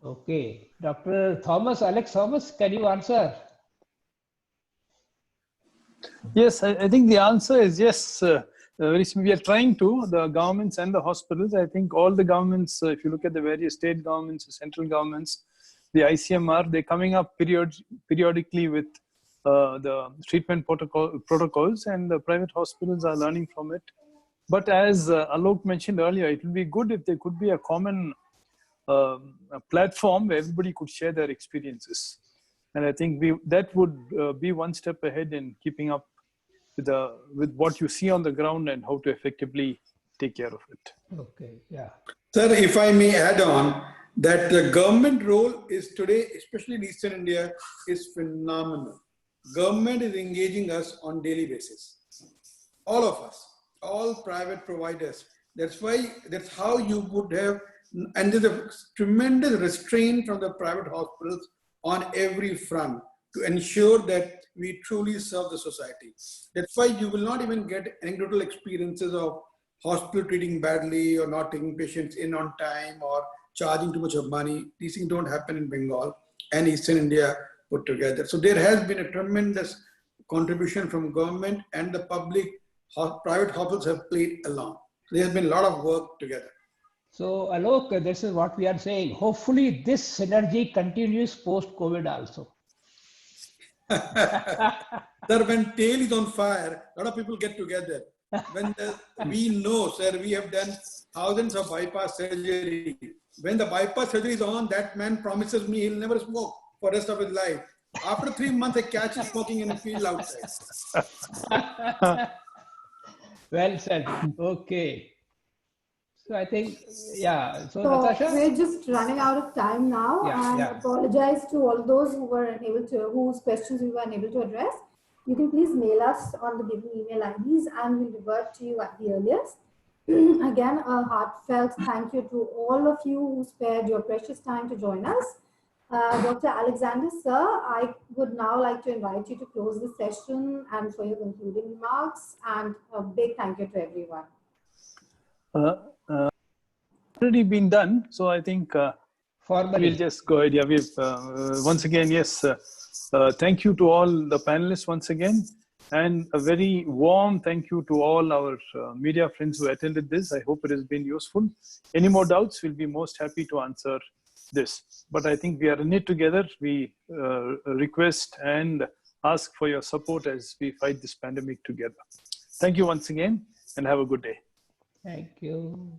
Okay. Dr. Alex Thomas, can you answer? Yes, I think the answer is yes. Very soon we are trying to, the governments and the hospitals. I think all the governments, if you look at the various state governments, the central governments, the ICMR, they're coming up periodically with the treatment protocols, and the private hospitals are learning from it. But as Alok mentioned earlier, it would be good if there could be a common a platform where everybody could share their experiences. And I think that would be one step ahead in keeping up with what you see on the ground and how to effectively take care of it. Okay, yeah. Sir, if I may add on, that the government role is today, especially in Eastern India, is phenomenal. Government is engaging us on daily basis. All of us, all private providers. That's how you would have, and there's a tremendous restraint from the private hospitals on every front to ensure that we truly serve the society. That's why you will not even get anecdotal experiences of hospital treating badly or not taking patients in on time or charging too much of money. These things don't happen in Bengal and Eastern India put together. So there has been a tremendous contribution from government, and the public, private hospitals have played along. There has been a lot of work together. So Alok, this is what we are saying. Hopefully this synergy continues post-COVID also. Sir, when tail is on fire, a lot of people get together. When we know, sir, we have done thousands of bypass surgery. When the bypass surgery is on, that man promises me he'll never smoke for the rest of his life. After 3 months, I catch him smoking in a field outside. Well said. Okay. So I think, yeah. So So Natasha? we're just running out of time now, and apologize to all those who were unable to, whose questions we were unable to address. You can please mail us on the given email IDs, and we'll revert to you at the earliest. Again, a heartfelt thank you to all of you who spared your precious time to join us. Dr. Alexander, sir, I would now like to invite you to close the session and for your concluding remarks, and a big thank you to everyone. Already been done, so I think Formally. we'll just go ahead. Yeah, we've once again, yes. Thank you to all the panelists once again, and a very warm thank you to all our media friends who attended this. I hope it has been useful. Any more doubts, we'll be most happy to answer this. But I think we are in it together. We request and ask for your support as we fight this pandemic together. Thank you once again, and have a good day. Thank you.